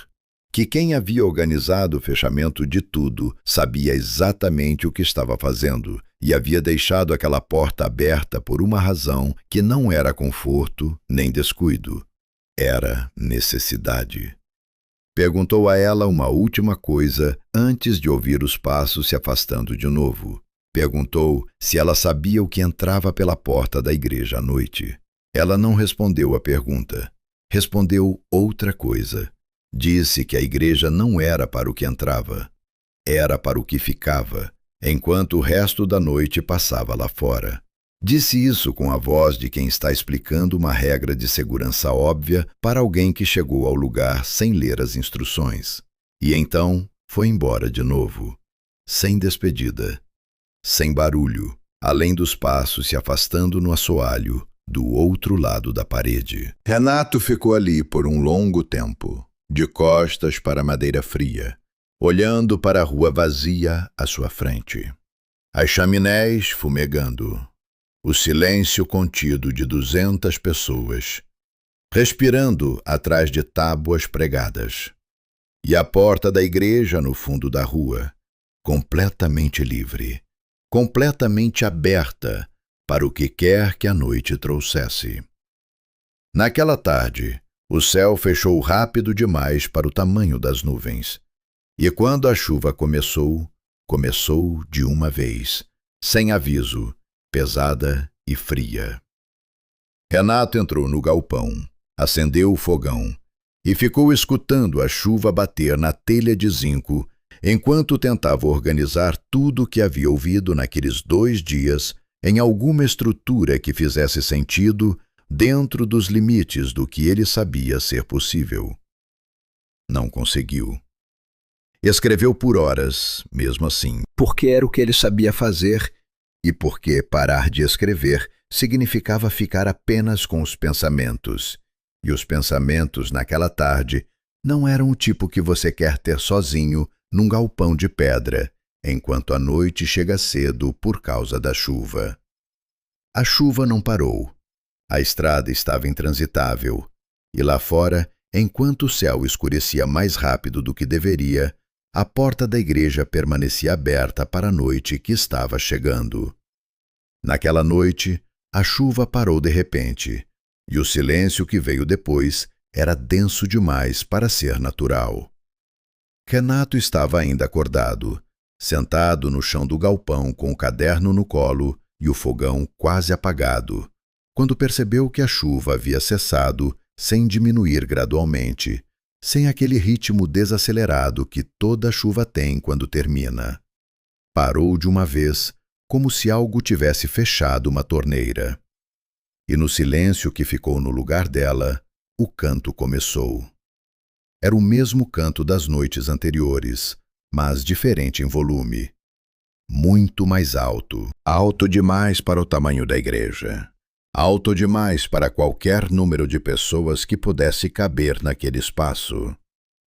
Que quem havia organizado o fechamento de tudo sabia exatamente o que estava fazendo e havia deixado aquela porta aberta por uma razão que não era conforto nem descuido. Era necessidade. Perguntou a ela uma última coisa antes de ouvir os passos se afastando de novo. Perguntou se ela sabia o que entrava pela porta da igreja à noite. Ela não respondeu a pergunta. Respondeu outra coisa. Disse que a igreja não era para o que entrava. Era para o que ficava, enquanto o resto da noite passava lá fora. Disse isso com a voz de quem está explicando uma regra de segurança óbvia para alguém que chegou ao lugar sem ler as instruções. E então foi embora de novo, sem despedida, sem barulho, além dos passos se afastando no assoalho do outro lado da parede. Renato ficou ali por um longo tempo, de costas para a madeira fria, olhando para a rua vazia à sua frente. As chaminés fumegando. O silêncio contido de 200 pessoas, respirando atrás de tábuas pregadas. E a porta da igreja no fundo da rua, completamente livre, completamente aberta para o que quer que a noite trouxesse. Naquela tarde, o céu fechou rápido demais para o tamanho das nuvens. E quando a chuva começou, começou de uma vez, sem aviso, pesada e fria. Renato entrou no galpão, acendeu o fogão e ficou escutando a chuva bater na telha de zinco enquanto tentava organizar tudo o que havia ouvido naqueles 2 dias em alguma estrutura que fizesse sentido dentro dos limites do que ele sabia ser possível. Não conseguiu. Escreveu por horas, mesmo assim, porque era o que ele sabia fazer e porque parar de escrever significava ficar apenas com os pensamentos. E os pensamentos, naquela tarde, não eram o tipo que você quer ter sozinho num galpão de pedra, enquanto a noite chega cedo por causa da chuva. A chuva não parou. A estrada estava intransitável. E lá fora, enquanto o céu escurecia mais rápido do que deveria, a porta da igreja permanecia aberta para a noite que estava chegando. Naquela noite, a chuva parou de repente, e o silêncio que veio depois era denso demais para ser natural. Renato estava ainda acordado, sentado no chão do galpão com o caderno no colo e o fogão quase apagado, quando percebeu que a chuva havia cessado sem diminuir gradualmente, sem aquele ritmo desacelerado que toda chuva tem quando termina. Parou de uma vez, como se algo tivesse fechado uma torneira. E no silêncio que ficou no lugar dela, o canto começou. Era o mesmo canto das noites anteriores, mas diferente em volume. Muito mais alto. Alto demais para o tamanho da igreja. Alto demais para qualquer número de pessoas que pudesse caber naquele espaço.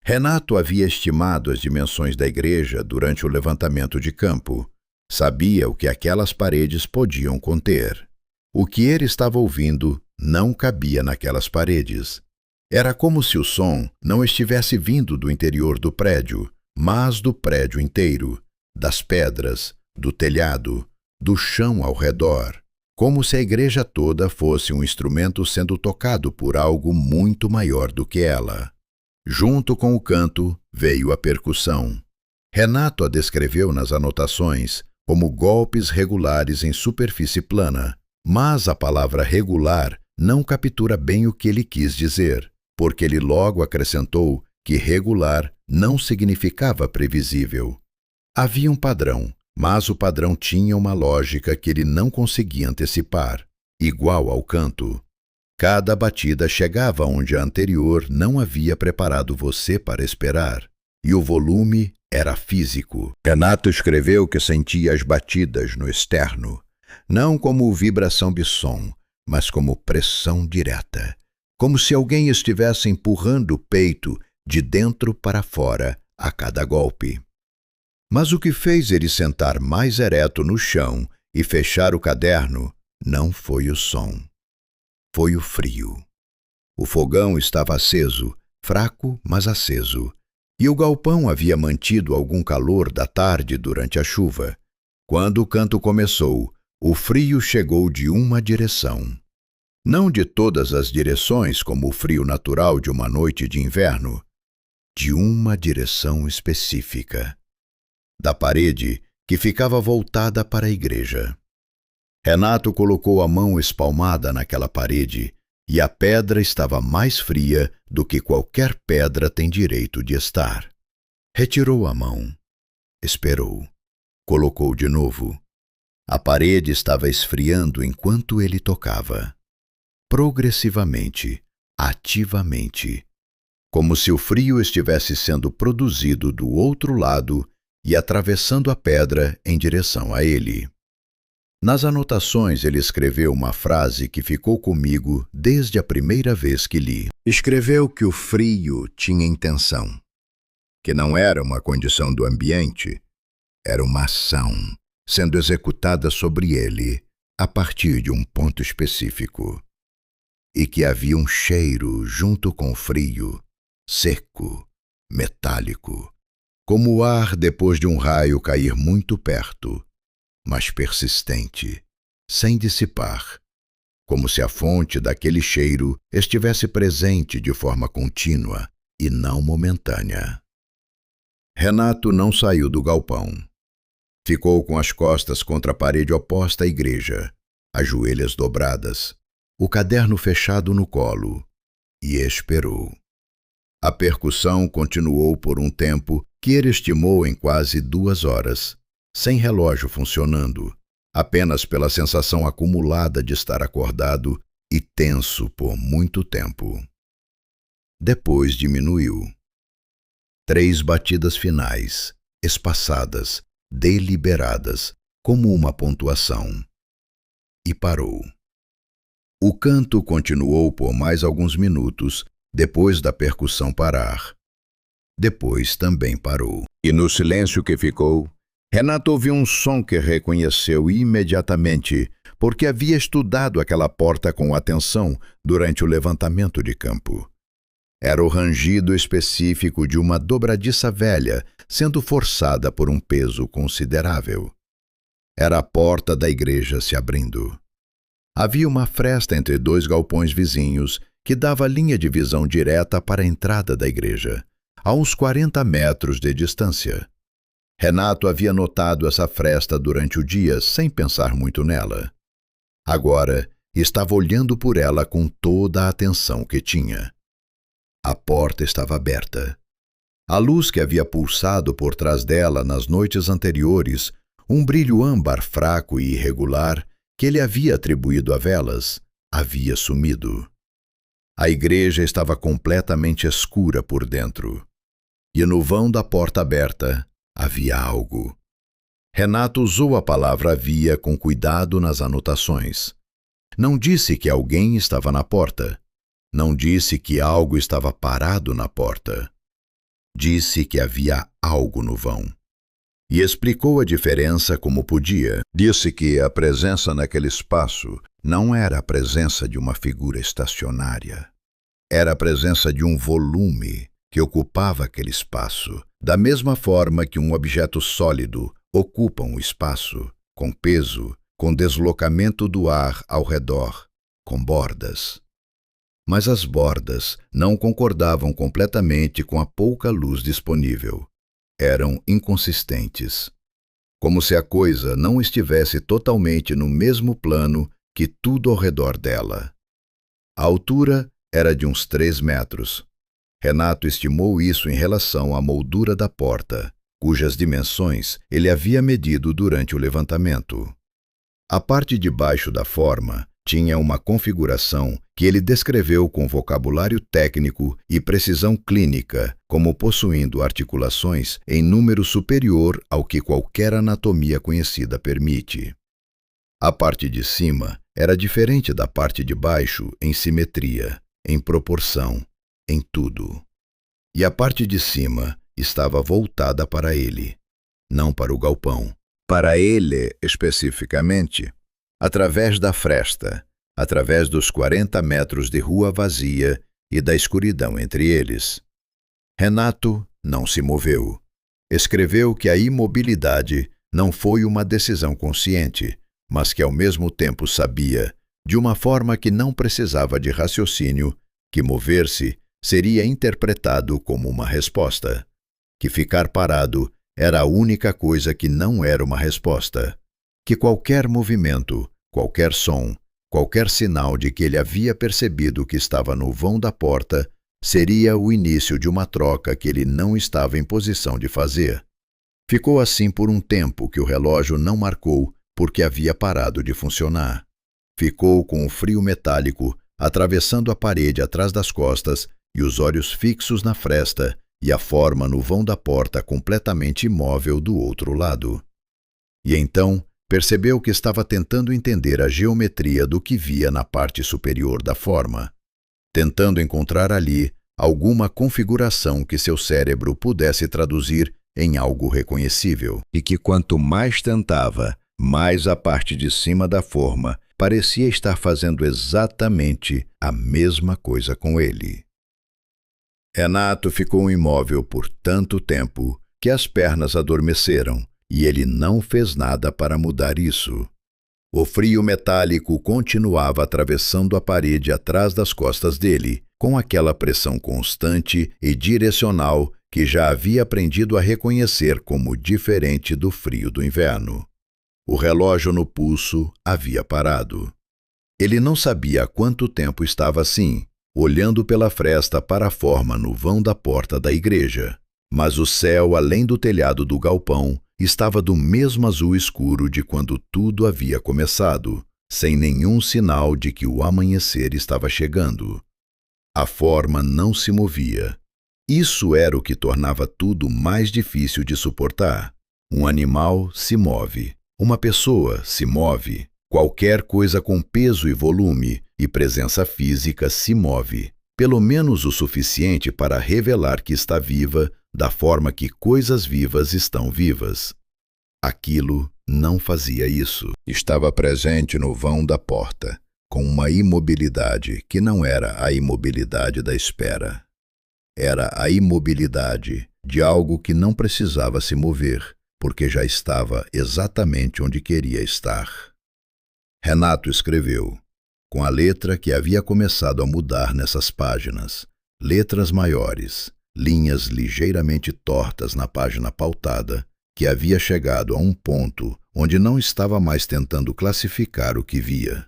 Renato havia estimado as dimensões da igreja durante o levantamento de campo. Sabia o que aquelas paredes podiam conter. O que ele estava ouvindo não cabia naquelas paredes. Era como se o som não estivesse vindo do interior do prédio, mas do prédio inteiro, das pedras, do telhado, do chão ao redor. Como se a igreja toda fosse um instrumento sendo tocado por algo muito maior do que ela. Junto com o canto veio a percussão. Renato a descreveu nas anotações como golpes regulares em superfície plana, mas a palavra regular não captura bem o que ele quis dizer, porque ele logo acrescentou que regular não significava previsível. Havia um padrão, mas o padrão tinha uma lógica que ele não conseguia antecipar, igual ao canto. Cada batida chegava onde a anterior não havia preparado você para esperar, e o volume era físico. Renato escreveu que sentia as batidas no externo, não como vibração de som, mas como pressão direta, como se alguém estivesse empurrando o peito de dentro para fora a cada golpe. Mas o que fez ele sentar mais ereto no chão e fechar o caderno não foi o som. Foi o frio. O fogão estava aceso, fraco, mas aceso, e o galpão havia mantido algum calor da tarde durante a chuva, Quando o canto começou, o frio chegou de uma direção. Não de todas as direções, como o frio natural de uma noite de inverno, de uma direção específica, da parede que ficava voltada para a igreja. Renato colocou a mão espalmada naquela parede e a pedra estava mais fria do que qualquer pedra tem direito de estar. Retirou a mão. Esperou. Colocou de novo. A parede estava esfriando enquanto ele tocava. Progressivamente, ativamente, como se o frio estivesse sendo produzido do outro lado e atravessando a pedra em direção a ele. Nas anotações ele escreveu uma frase que ficou comigo desde a primeira vez que li. Escreveu que o frio tinha intenção, que não era uma condição do ambiente, era uma ação sendo executada sobre ele a partir de um ponto específico. E que havia um cheiro junto com o frio, seco, metálico, como o ar depois de um raio cair muito perto, mas persistente, sem dissipar, como se a fonte daquele cheiro estivesse presente de forma contínua e não momentânea. Renato não saiu do galpão. Ficou com as costas contra a parede oposta à igreja, as joelhas dobradas, o caderno fechado no colo, e esperou. A percussão continuou por um tempo que ele estimou em quase 2 horas, sem relógio funcionando, apenas pela sensação acumulada de estar acordado e tenso por muito tempo. Depois diminuiu. 3 batidas finais, espaçadas, deliberadas, como uma pontuação. E parou. O canto continuou por mais alguns minutos depois da percussão parar. Depois também parou. E no silêncio que ficou, Renato ouviu um som que reconheceu imediatamente, porque havia estudado aquela porta com atenção durante o levantamento de campo. Era o rangido específico de uma dobradiça velha sendo forçada por um peso considerável. Era a porta da igreja se abrindo. Havia uma fresta entre 2 galpões vizinhos que dava linha de visão direta para a entrada da igreja, a uns 40 metros de distância. Renato havia notado essa fresta durante o dia sem pensar muito nela. Agora, estava olhando por ela com toda a atenção que tinha. A porta estava aberta. A luz que havia pulsado por trás dela nas noites anteriores, um brilho âmbar fraco e irregular, que ele havia atribuído a velas, havia sumido. A igreja estava completamente escura por dentro. E no vão da porta aberta havia algo. Renato usou a palavra havia com cuidado nas anotações. Não disse que alguém estava na porta. Não disse que algo estava parado na porta. Disse que havia algo no vão. E explicou a diferença como podia. Disse que a presença naquele espaço não era a presença de uma figura estacionária. Era a presença de um volume que ocupava aquele espaço, da mesma forma que um objeto sólido ocupa um espaço, com peso, com deslocamento do ar ao redor, com bordas. Mas as bordas não concordavam completamente com a pouca luz disponível. Eram inconsistentes, como se a coisa não estivesse totalmente no mesmo plano que tudo ao redor dela. A altura era de uns 3 metros. Renato estimou isso em relação à moldura da porta, cujas dimensões ele havia medido durante o levantamento. A parte de baixo da forma tinha uma configuração que ele descreveu com vocabulário técnico e precisão clínica, como possuindo articulações em número superior ao que qualquer anatomia conhecida permite. A parte de cima era diferente da parte de baixo em simetria, em proporção, em tudo. E a parte de cima estava voltada para ele, não para o galpão. Para ele, especificamente, através da fresta, através dos 40 metros de rua vazia e da escuridão entre eles. Renato não se moveu. Escreveu que a imobilidade não foi uma decisão consciente, mas que ao mesmo tempo sabia, de uma forma que não precisava de raciocínio, que mover-se seria interpretado como uma resposta, que ficar parado era a única coisa que não era uma resposta, que qualquer movimento, qualquer som, qualquer sinal de que ele havia percebido que estava no vão da porta seria o início de uma troca que ele não estava em posição de fazer. Ficou assim por um tempo que o relógio não marcou porque havia parado de funcionar. Ficou com o frio metálico atravessando a parede atrás das costas e os olhos fixos na fresta e a forma no vão da porta completamente imóvel do outro lado. E então percebeu que estava tentando entender a geometria do que via na parte superior da forma, tentando encontrar ali alguma configuração que seu cérebro pudesse traduzir em algo reconhecível, e que quanto mais tentava, mais a parte de cima da forma parecia estar fazendo exatamente a mesma coisa com ele. Renato ficou imóvel por tanto tempo que as pernas adormeceram, e ele não fez nada para mudar isso. O frio metálico continuava atravessando a parede atrás das costas dele, com aquela pressão constante e direcional que já havia aprendido a reconhecer como diferente do frio do inverno. O relógio no pulso havia parado. Ele não sabia há quanto tempo estava assim, olhando pela fresta para a forma no vão da porta da igreja, mas o céu além do telhado do galpão estava do mesmo azul escuro de quando tudo havia começado, sem nenhum sinal de que o amanhecer estava chegando. A forma não se movia. Isso era o que tornava tudo mais difícil de suportar. Um animal se move, uma pessoa se move, qualquer coisa com peso e volume e presença física se move, pelo menos o suficiente para revelar que está viva da forma que coisas vivas estão vivas. Aquilo não fazia isso. Estava presente no vão da porta, com uma imobilidade que não era a imobilidade da espera. Era a imobilidade de algo que não precisava se mover, porque já estava exatamente onde queria estar. Renato escreveu, com a letra que havia começado a mudar nessas páginas, letras maiores, linhas ligeiramente tortas na página pautada, que havia chegado a um ponto onde não estava mais tentando classificar o que via,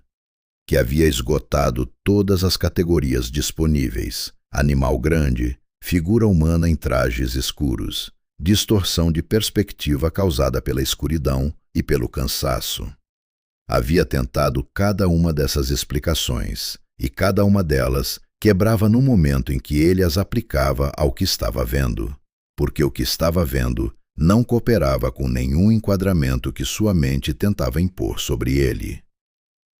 que havia esgotado todas as categorias disponíveis: animal grande, figura humana em trajes escuros, distorção de perspectiva causada pela escuridão e pelo cansaço. Havia tentado cada uma dessas explicações, e cada uma delas quebrava no momento em que ele as aplicava ao que estava vendo, porque o que estava vendo não cooperava com nenhum enquadramento que sua mente tentava impor sobre ele.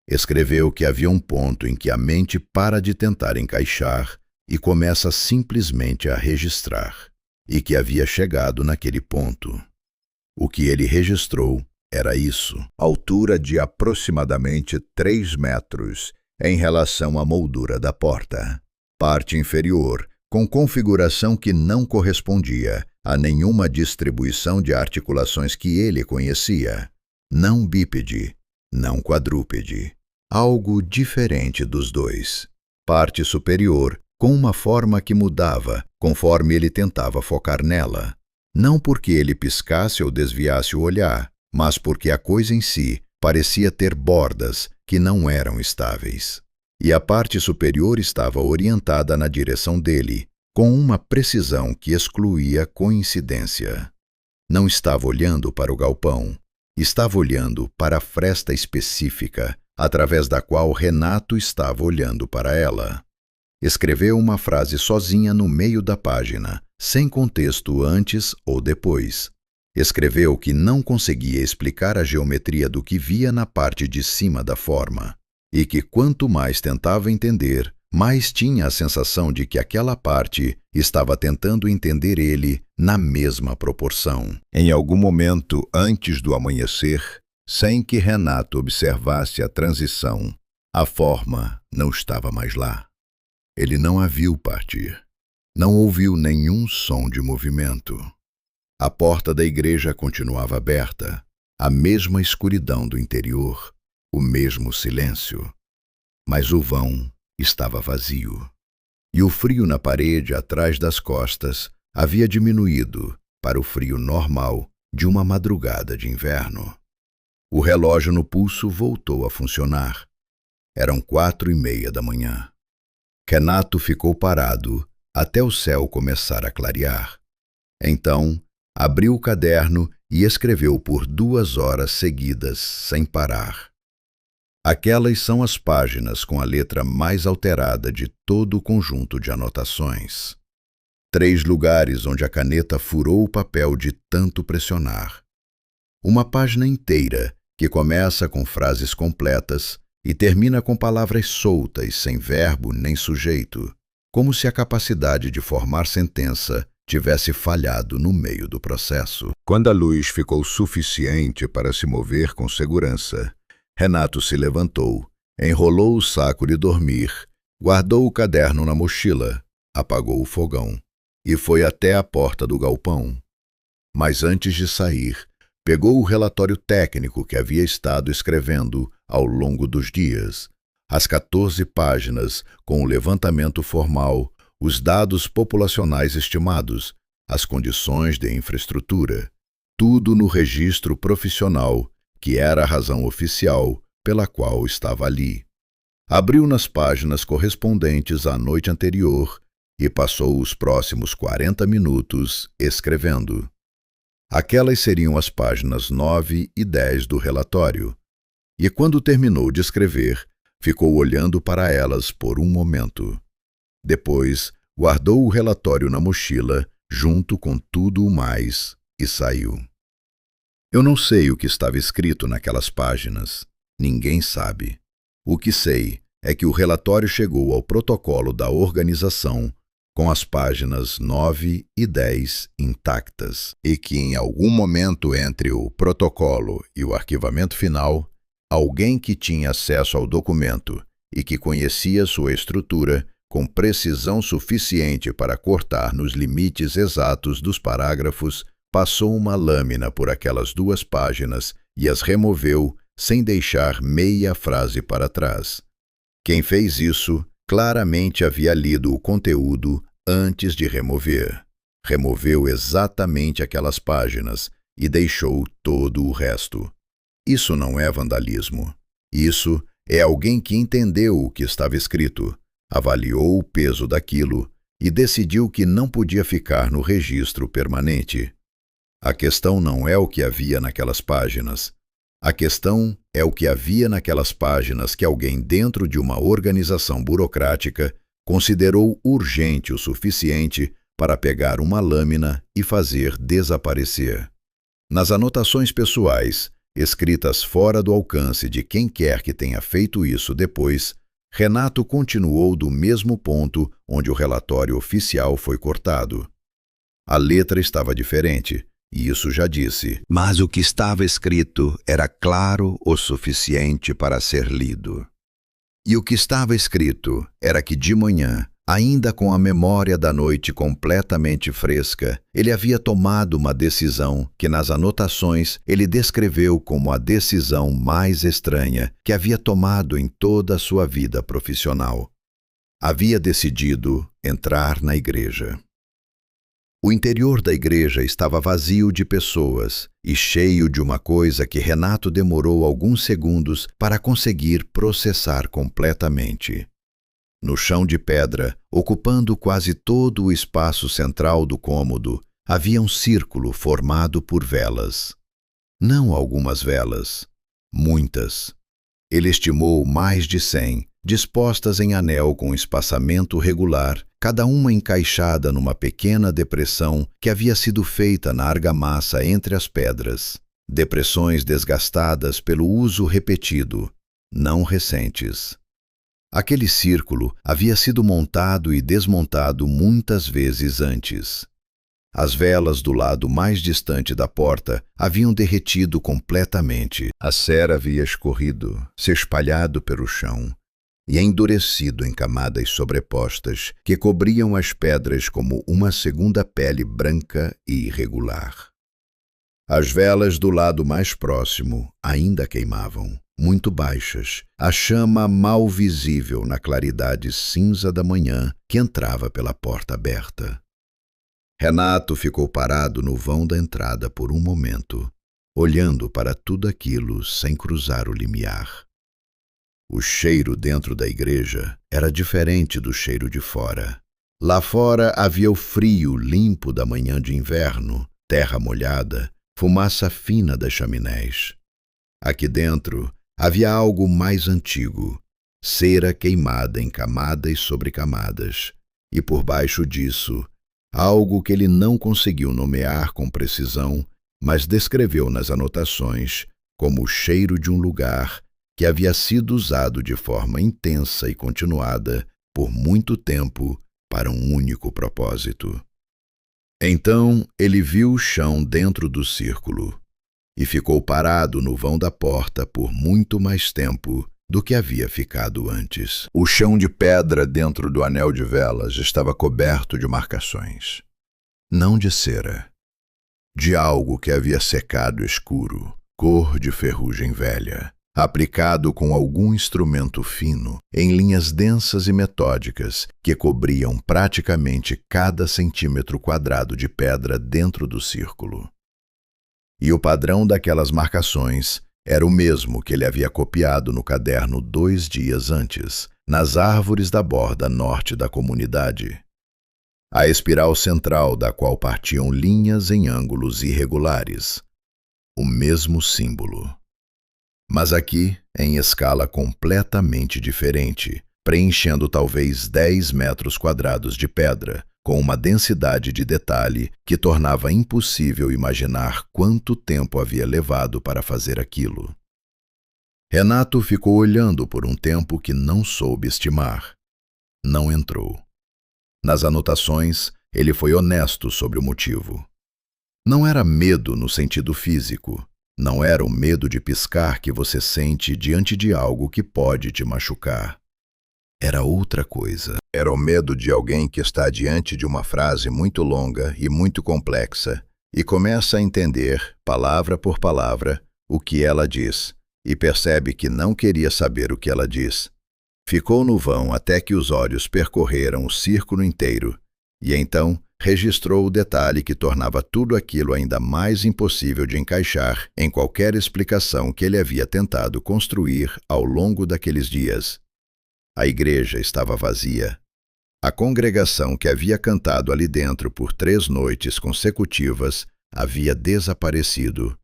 Escreveu que havia um ponto em que a mente para de tentar encaixar e começa simplesmente a registrar, e que havia chegado naquele ponto. O que ele registrou era isso: altura de aproximadamente 3 metros em relação à moldura da porta, parte inferior com configuração que não correspondia a nenhuma distribuição de articulações que ele conhecia, não bípede, não quadrúpede, algo diferente dos dois. Parte superior com uma forma que mudava conforme ele tentava focar nela, não porque ele piscasse ou desviasse o olhar, mas porque a coisa em si parecia ter bordas que não eram estáveis. E a parte superior estava orientada na direção dele, com uma precisão que excluía coincidência. Não estava olhando para o galpão, estava olhando para a fresta específica, através da qual Renato estava olhando para ela. Escreveu uma frase sozinha no meio da página, sem contexto antes ou depois. Escreveu que não conseguia explicar a geometria do que via na parte de cima da forma, e que quanto mais tentava entender, mais tinha a sensação de que aquela parte estava tentando entender ele na mesma proporção. Em algum momento antes do amanhecer, sem que Renato observasse a transição, a forma não estava mais lá. Ele não a viu partir. Não ouviu nenhum som de movimento. A porta da igreja continuava aberta, a mesma escuridão do interior, o mesmo silêncio. Mas o vão estava vazio. E o frio na parede atrás das costas havia diminuído para o frio normal de uma madrugada de inverno. O relógio no pulso voltou a funcionar. Eram 4:30 da manhã. Renato ficou parado até o céu começar a clarear. Então, abriu o caderno e escreveu por 2 horas seguidas, sem parar. Aquelas são as páginas com a letra mais alterada de todo o conjunto de anotações. 3 lugares onde a caneta furou o papel de tanto pressionar. Uma página inteira que começa com frases completas e termina com palavras soltas, sem verbo nem sujeito, como se a capacidade de formar sentença tivesse falhado no meio do processo. Quando a luz ficou suficiente para se mover com segurança, Renato se levantou, enrolou o saco de dormir, guardou o caderno na mochila, apagou o fogão e foi até a porta do galpão. Mas antes de sair, pegou o relatório técnico que havia estado escrevendo ao longo dos dias, as 14 páginas com o levantamento formal, os dados populacionais estimados, as condições de infraestrutura, tudo no registro profissional, que era a razão oficial pela qual estava ali. Abriu nas páginas correspondentes à noite anterior e passou os próximos 40 minutos escrevendo. Aquelas seriam as páginas 9 e 10 do relatório. E quando terminou de escrever, ficou olhando para elas por um momento. Depois, guardou o relatório na mochila, junto com tudo o mais, e saiu. Eu não sei o que estava escrito naquelas páginas. Ninguém sabe. O que sei é que o relatório chegou ao protocolo da organização com as páginas 9 e 10 intactas, e que em algum momento entre o protocolo e o arquivamento final, alguém que tinha acesso ao documento e que conhecia sua estrutura com precisão suficiente para cortar nos limites exatos dos parágrafos, passou uma lâmina por aquelas 2 páginas e as removeu sem deixar meia frase para trás. Quem fez isso claramente havia lido o conteúdo antes de remover. Removeu exatamente aquelas páginas e deixou todo o resto. Isso não é vandalismo. Isso é alguém que entendeu o que estava escrito, avaliou o peso daquilo e decidiu que não podia ficar no registro permanente. A questão não é o que havia naquelas páginas. A questão é o que havia naquelas páginas que alguém dentro de uma organização burocrática considerou urgente o suficiente para pegar uma lâmina e fazer desaparecer. Nas anotações pessoais, escritas fora do alcance de quem quer que tenha feito isso depois, Renato continuou do mesmo ponto onde o relatório oficial foi cortado. A letra estava diferente, e isso já disse, mas o que estava escrito era claro o suficiente para ser lido. E o que estava escrito era que de manhã, ainda com a memória da noite completamente fresca, ele havia tomado uma decisão que nas anotações ele descreveu como a decisão mais estranha que havia tomado em toda a sua vida profissional. Havia decidido entrar na igreja. O interior da igreja estava vazio de pessoas e cheio de uma coisa que Renato demorou alguns segundos para conseguir processar completamente. No chão de pedra, ocupando quase todo o espaço central do cômodo, havia um círculo formado por velas. Não algumas velas, muitas. Ele estimou mais de 100, dispostas em anel com espaçamento regular, cada uma encaixada numa pequena depressão que havia sido feita na argamassa entre as pedras. Depressões desgastadas pelo uso repetido, não recentes. Aquele círculo havia sido montado e desmontado muitas vezes antes. As velas do lado mais distante da porta haviam derretido completamente. A cera havia escorrido, se espalhado pelo chão e endurecido em camadas sobrepostas que cobriam as pedras como uma segunda pele branca e irregular. As velas do lado mais próximo ainda queimavam, muito baixas, a chama mal visível na claridade cinza da manhã que entrava pela porta aberta. Renato ficou parado no vão da entrada por um momento, olhando para tudo aquilo sem cruzar o limiar. O cheiro dentro da igreja era diferente do cheiro de fora. Lá fora havia o frio limpo da manhã de inverno, terra molhada, fumaça fina das chaminés. Aqui dentro havia algo mais antigo, cera queimada em camadas sobre camadas, e por baixo disso, algo que ele não conseguiu nomear com precisão, mas descreveu nas anotações como o cheiro de um lugar que havia sido usado de forma intensa e continuada por muito tempo para um único propósito. Então ele viu o chão dentro do círculo e ficou parado no vão da porta por muito mais tempo do que havia ficado antes. O chão de pedra dentro do anel de velas estava coberto de marcações. Não de cera, de algo que havia secado escuro, cor de ferrugem velha, aplicado com algum instrumento fino, em linhas densas e metódicas que cobriam praticamente cada centímetro quadrado de pedra dentro do círculo. E o padrão daquelas marcações era o mesmo que ele havia copiado no caderno 2 dias antes, nas árvores da borda norte da comunidade. A espiral central da qual partiam linhas em ângulos irregulares. O mesmo símbolo. Mas aqui, em escala completamente diferente, preenchendo talvez 10 metros quadrados de pedra, com uma densidade de detalhe que tornava impossível imaginar quanto tempo havia levado para fazer aquilo. Renato ficou olhando por um tempo que não soube estimar. Não entrou. Nas anotações, ele foi honesto sobre o motivo. Não era medo no sentido físico. Não era o medo de piscar que você sente diante de algo que pode te machucar. Era outra coisa. Era o medo de alguém que está diante de uma frase muito longa e muito complexa e começa a entender, palavra por palavra, o que ela diz e percebe que não queria saber o que ela diz. Ficou no vão até que os olhos percorreram o círculo inteiro e então registrou o detalhe que tornava tudo aquilo ainda mais impossível de encaixar em qualquer explicação que ele havia tentado construir ao longo daqueles dias. A igreja estava vazia. A congregação que havia cantado ali dentro por 3 noites consecutivas havia desaparecido.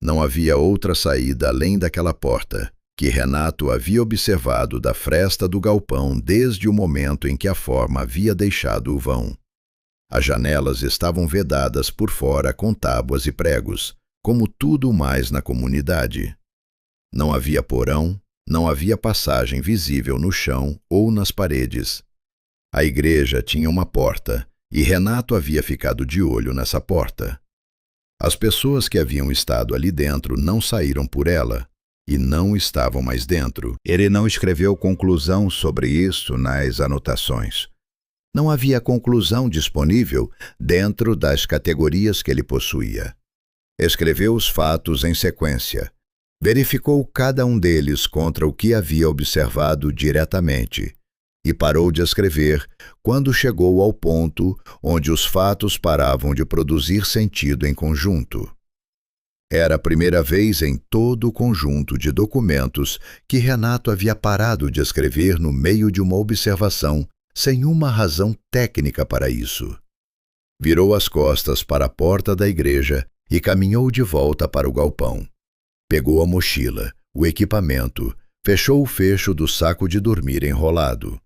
Não havia outra saída além daquela porta, que Renato havia observado da fresta do galpão desde o momento em que a forma havia deixado o vão. As janelas estavam vedadas por fora com tábuas e pregos, como tudo mais na comunidade. Não havia porão, não havia passagem visível no chão ou nas paredes. A igreja tinha uma porta, e Renato havia ficado de olho nessa porta. As pessoas que haviam estado ali dentro não saíram por ela, e não estavam mais dentro. Ele não escreveu conclusão sobre isso nas anotações. Não havia conclusão disponível dentro das categorias que ele possuía. Escreveu os fatos em sequência. Verificou cada um deles contra o que havia observado diretamente e parou de escrever quando chegou ao ponto onde os fatos paravam de produzir sentido em conjunto. Era a primeira vez em todo o conjunto de documentos que Renato havia parado de escrever no meio de uma observação sem uma razão técnica para isso. Virou as costas para a porta da igreja e caminhou de volta para o galpão. Pegou a mochila, o equipamento, fechou o fecho do saco de dormir enrolado.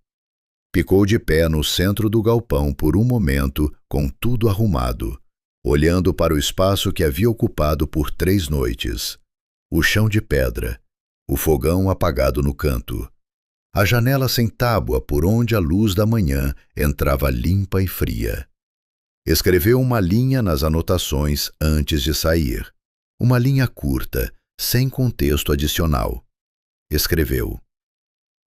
Ficou de pé no centro do galpão por um momento, com tudo arrumado, olhando para o espaço que havia ocupado por 3 noites. O chão de pedra, o fogão apagado no canto, a janela sem tábua por onde a luz da manhã entrava limpa e fria. Escreveu uma linha nas anotações antes de sair. Uma linha curta, sem contexto adicional. Escreveu: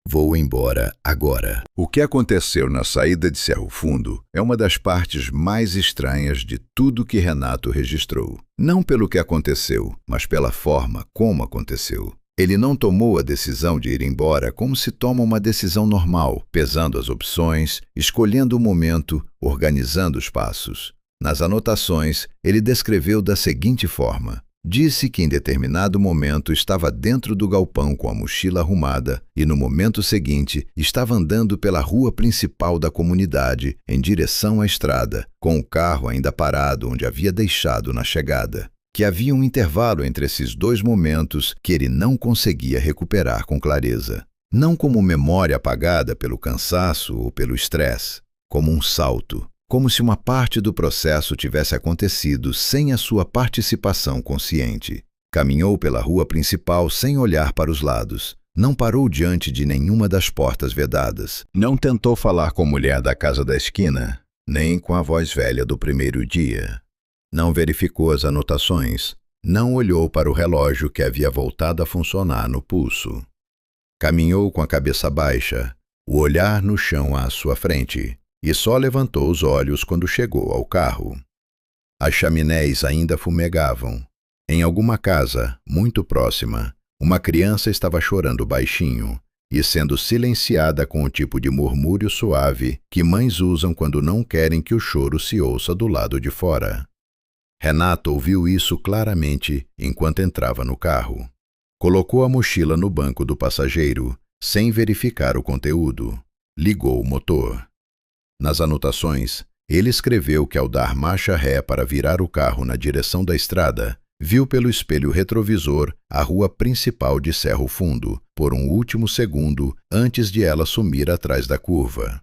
Vou embora agora. O que aconteceu na saída de Cerro Fundo é uma das partes mais estranhas de tudo que Renato registrou. Não pelo que aconteceu, mas pela forma como aconteceu. Ele não tomou a decisão de ir embora como se toma uma decisão normal, pesando as opções, escolhendo o momento, organizando os passos. Nas anotações, ele descreveu da seguinte forma: disse que em determinado momento estava dentro do galpão com a mochila arrumada e no momento seguinte estava andando pela rua principal da comunidade em direção à estrada, com o carro ainda parado onde havia deixado na chegada. Que havia um intervalo entre esses dois momentos que ele não conseguia recuperar com clareza. Não como memória apagada pelo cansaço ou pelo estresse, como um salto. Como se uma parte do processo tivesse acontecido sem a sua participação consciente. Caminhou pela rua principal sem olhar para os lados. Não parou diante de nenhuma das portas vedadas. Não tentou falar com a mulher da casa da esquina, nem com a voz velha do primeiro dia. Não verificou as anotações. Não olhou para o relógio que havia voltado a funcionar no pulso. Caminhou com a cabeça baixa, o olhar no chão à sua frente. E só levantou os olhos quando chegou ao carro. As chaminés ainda fumegavam. Em alguma casa, muito próxima, uma criança estava chorando baixinho e sendo silenciada com o tipo de murmúrio suave que mães usam quando não querem que o choro se ouça do lado de fora. Renato ouviu isso claramente enquanto entrava no carro. Colocou a mochila no banco do passageiro, sem verificar o conteúdo. Ligou o motor. Nas anotações, ele escreveu que ao dar marcha ré para virar o carro na direção da estrada, viu pelo espelho retrovisor a rua principal de Cerro Fundo, por um último segundo antes de ela sumir atrás da curva.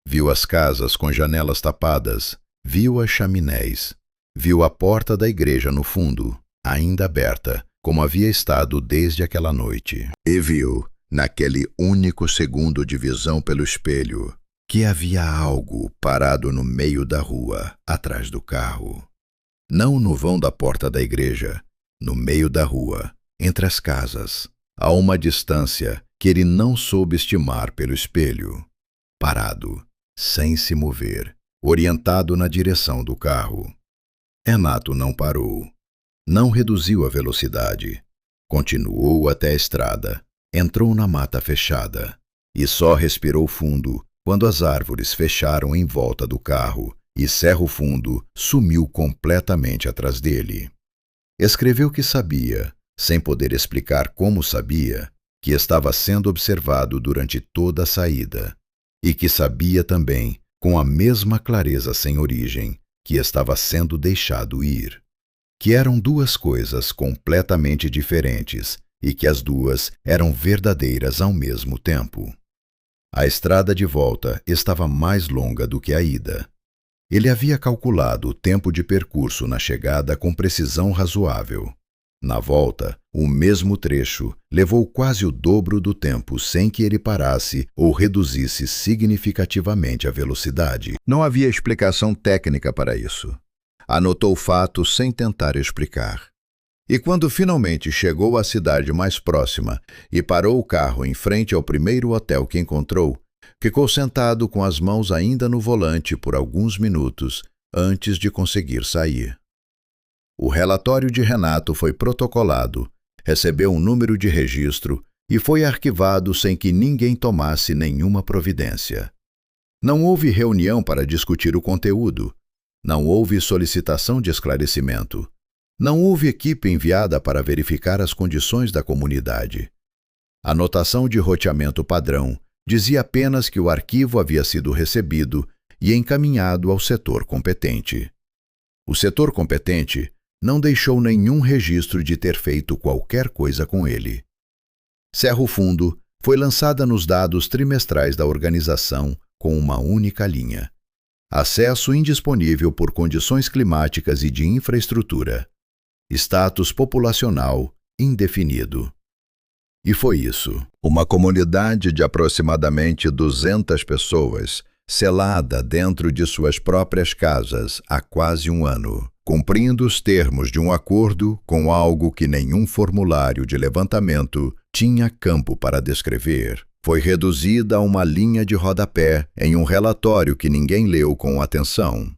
Viu as casas com janelas tapadas, viu as chaminés, viu a porta da igreja no fundo, ainda aberta, como havia estado desde aquela noite. E viu, naquele único segundo de visão pelo espelho, que havia algo parado no meio da rua, atrás do carro. Não no vão da porta da igreja, no meio da rua, entre as casas, a uma distância que ele não soube estimar pelo espelho. Parado, sem se mover, orientado na direção do carro. Renato não parou. Não reduziu a velocidade. Continuou até a estrada, entrou na mata fechada e só respirou fundo quando as árvores fecharam em volta do carro e Cerro Fundo sumiu completamente atrás dele. Escreveu que sabia, sem poder explicar como sabia, que estava sendo observado durante toda a saída, e que sabia também, com a mesma clareza sem origem, que estava sendo deixado ir. Que eram duas coisas completamente diferentes e que as duas eram verdadeiras ao mesmo tempo. A estrada de volta estava mais longa do que a ida. Ele havia calculado o tempo de percurso na chegada com precisão razoável. Na volta, o mesmo trecho levou quase o dobro do tempo sem que ele parasse ou reduzisse significativamente a velocidade. Não havia explicação técnica para isso. Anotou o fato sem tentar explicar. E quando finalmente chegou à cidade mais próxima e parou o carro em frente ao primeiro hotel que encontrou, ficou sentado com as mãos ainda no volante por alguns minutos antes de conseguir sair. O relatório de Renato foi protocolado, recebeu um número de registro e foi arquivado sem que ninguém tomasse nenhuma providência. Não houve reunião para discutir o conteúdo. Não houve solicitação de esclarecimento. Não houve equipe enviada para verificar as condições da comunidade. A notação de roteamento padrão dizia apenas que o arquivo havia sido recebido e encaminhado ao setor competente. O setor competente não deixou nenhum registro de ter feito qualquer coisa com ele. Cerro Fundo foi lançada nos dados trimestrais da organização com uma única linha: acesso indisponível por condições climáticas e de infraestrutura. Status populacional indefinido. E foi isso. Uma comunidade de aproximadamente 200 pessoas, selada dentro de suas próprias casas há quase um ano, cumprindo os termos de um acordo com algo que nenhum formulário de levantamento tinha campo para descrever. foi reduzida a uma linha de rodapé em um relatório que ninguém leu com atenção.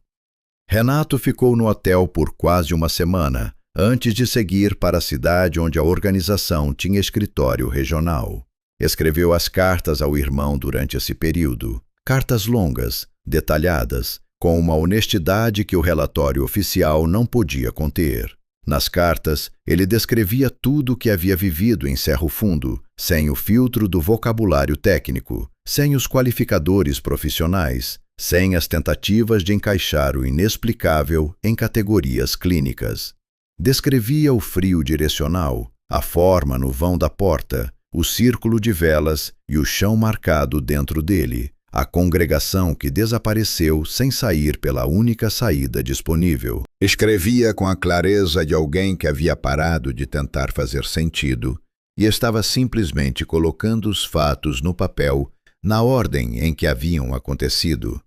Renato ficou no hotel por quase uma semana, antes de seguir para a cidade onde a organização tinha escritório regional. Escreveu as cartas ao irmão durante esse período. Cartas longas, detalhadas, com uma honestidade que o relatório oficial não podia conter. Nas cartas, ele descrevia tudo o que havia vivido em Cerro Fundo, sem o filtro do vocabulário técnico, sem os qualificadores profissionais, sem as tentativas de encaixar o inexplicável em categorias clínicas. Descrevia o frio direcional, a forma no vão da porta, o círculo de velas e o chão marcado dentro dele, a congregação que desapareceu sem sair pela única saída disponível. Escrevia com a clareza de alguém que havia parado de tentar fazer sentido e estava simplesmente colocando os fatos no papel na ordem em que haviam acontecido.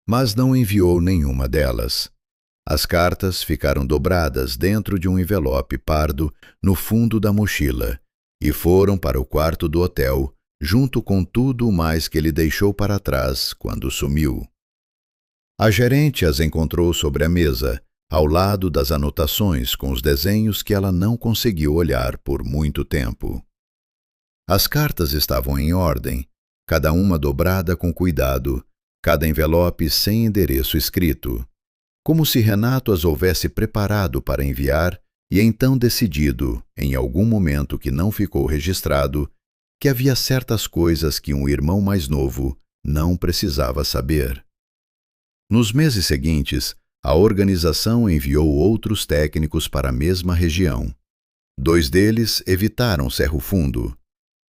Mas não enviou nenhuma delas. As cartas ficaram dobradas dentro de um envelope pardo no fundo da mochila e foram para o quarto do hotel, junto com tudo o mais que ele deixou para trás quando sumiu. A gerente as encontrou sobre a mesa, ao lado das anotações com os desenhos que ela não conseguiu olhar por muito tempo. As cartas estavam em ordem, cada uma dobrada com cuidado, cada envelope sem endereço escrito, como se Renato as houvesse preparado para enviar e então decidido, em algum momento que não ficou registrado, que havia certas coisas que um irmão mais novo não precisava saber. Nos meses seguintes, a organização enviou outros técnicos para a mesma região. 2 deles evitaram Cerro Fundo.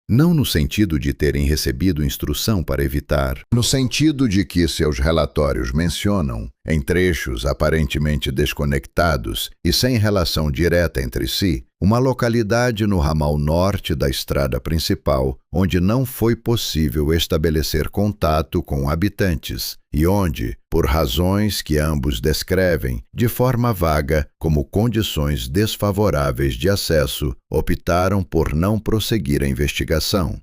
Não no sentido de terem recebido instrução para evitar, no sentido de que seus relatórios mencionam, em trechos aparentemente desconectados e sem relação direta entre si, uma localidade no ramal norte da estrada principal, onde não foi possível estabelecer contato com habitantes e onde, por razões que ambos descrevem de forma vaga como condições desfavoráveis de acesso, optaram por não prosseguir a investigação.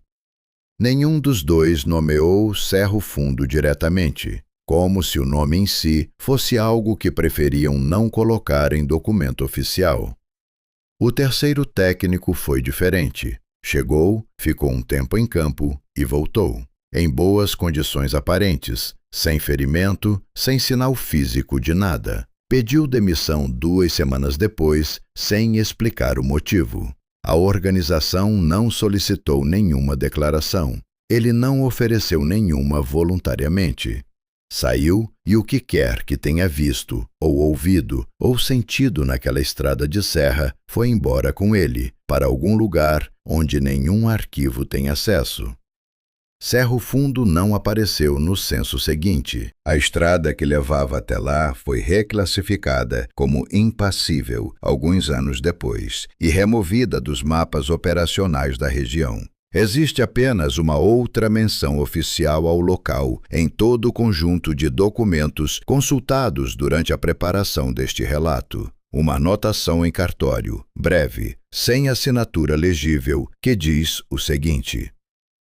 Nenhum dos dois nomeou Cerro Fundo diretamente, como se o nome em si fosse algo que preferiam não colocar em documento oficial. O terceiro técnico foi diferente. Chegou, ficou um tempo em campo e voltou, em boas condições aparentes, sem ferimento, sem sinal físico de nada. Pediu demissão 2 semanas depois, sem explicar o motivo. A organização não solicitou nenhuma declaração. Ele não ofereceu nenhuma voluntariamente. Saiu e o que quer que tenha visto, ou ouvido, ou sentido naquela estrada de serra foi embora com ele, para algum lugar onde nenhum arquivo tem acesso. Cerro Fundo não apareceu no censo seguinte. A estrada que levava até lá foi reclassificada como impassível alguns anos depois e removida dos mapas operacionais da região. Existe apenas uma outra menção oficial ao local em todo o conjunto de documentos consultados durante a preparação deste relato. Uma anotação em cartório, breve, sem assinatura legível, que diz o seguinte: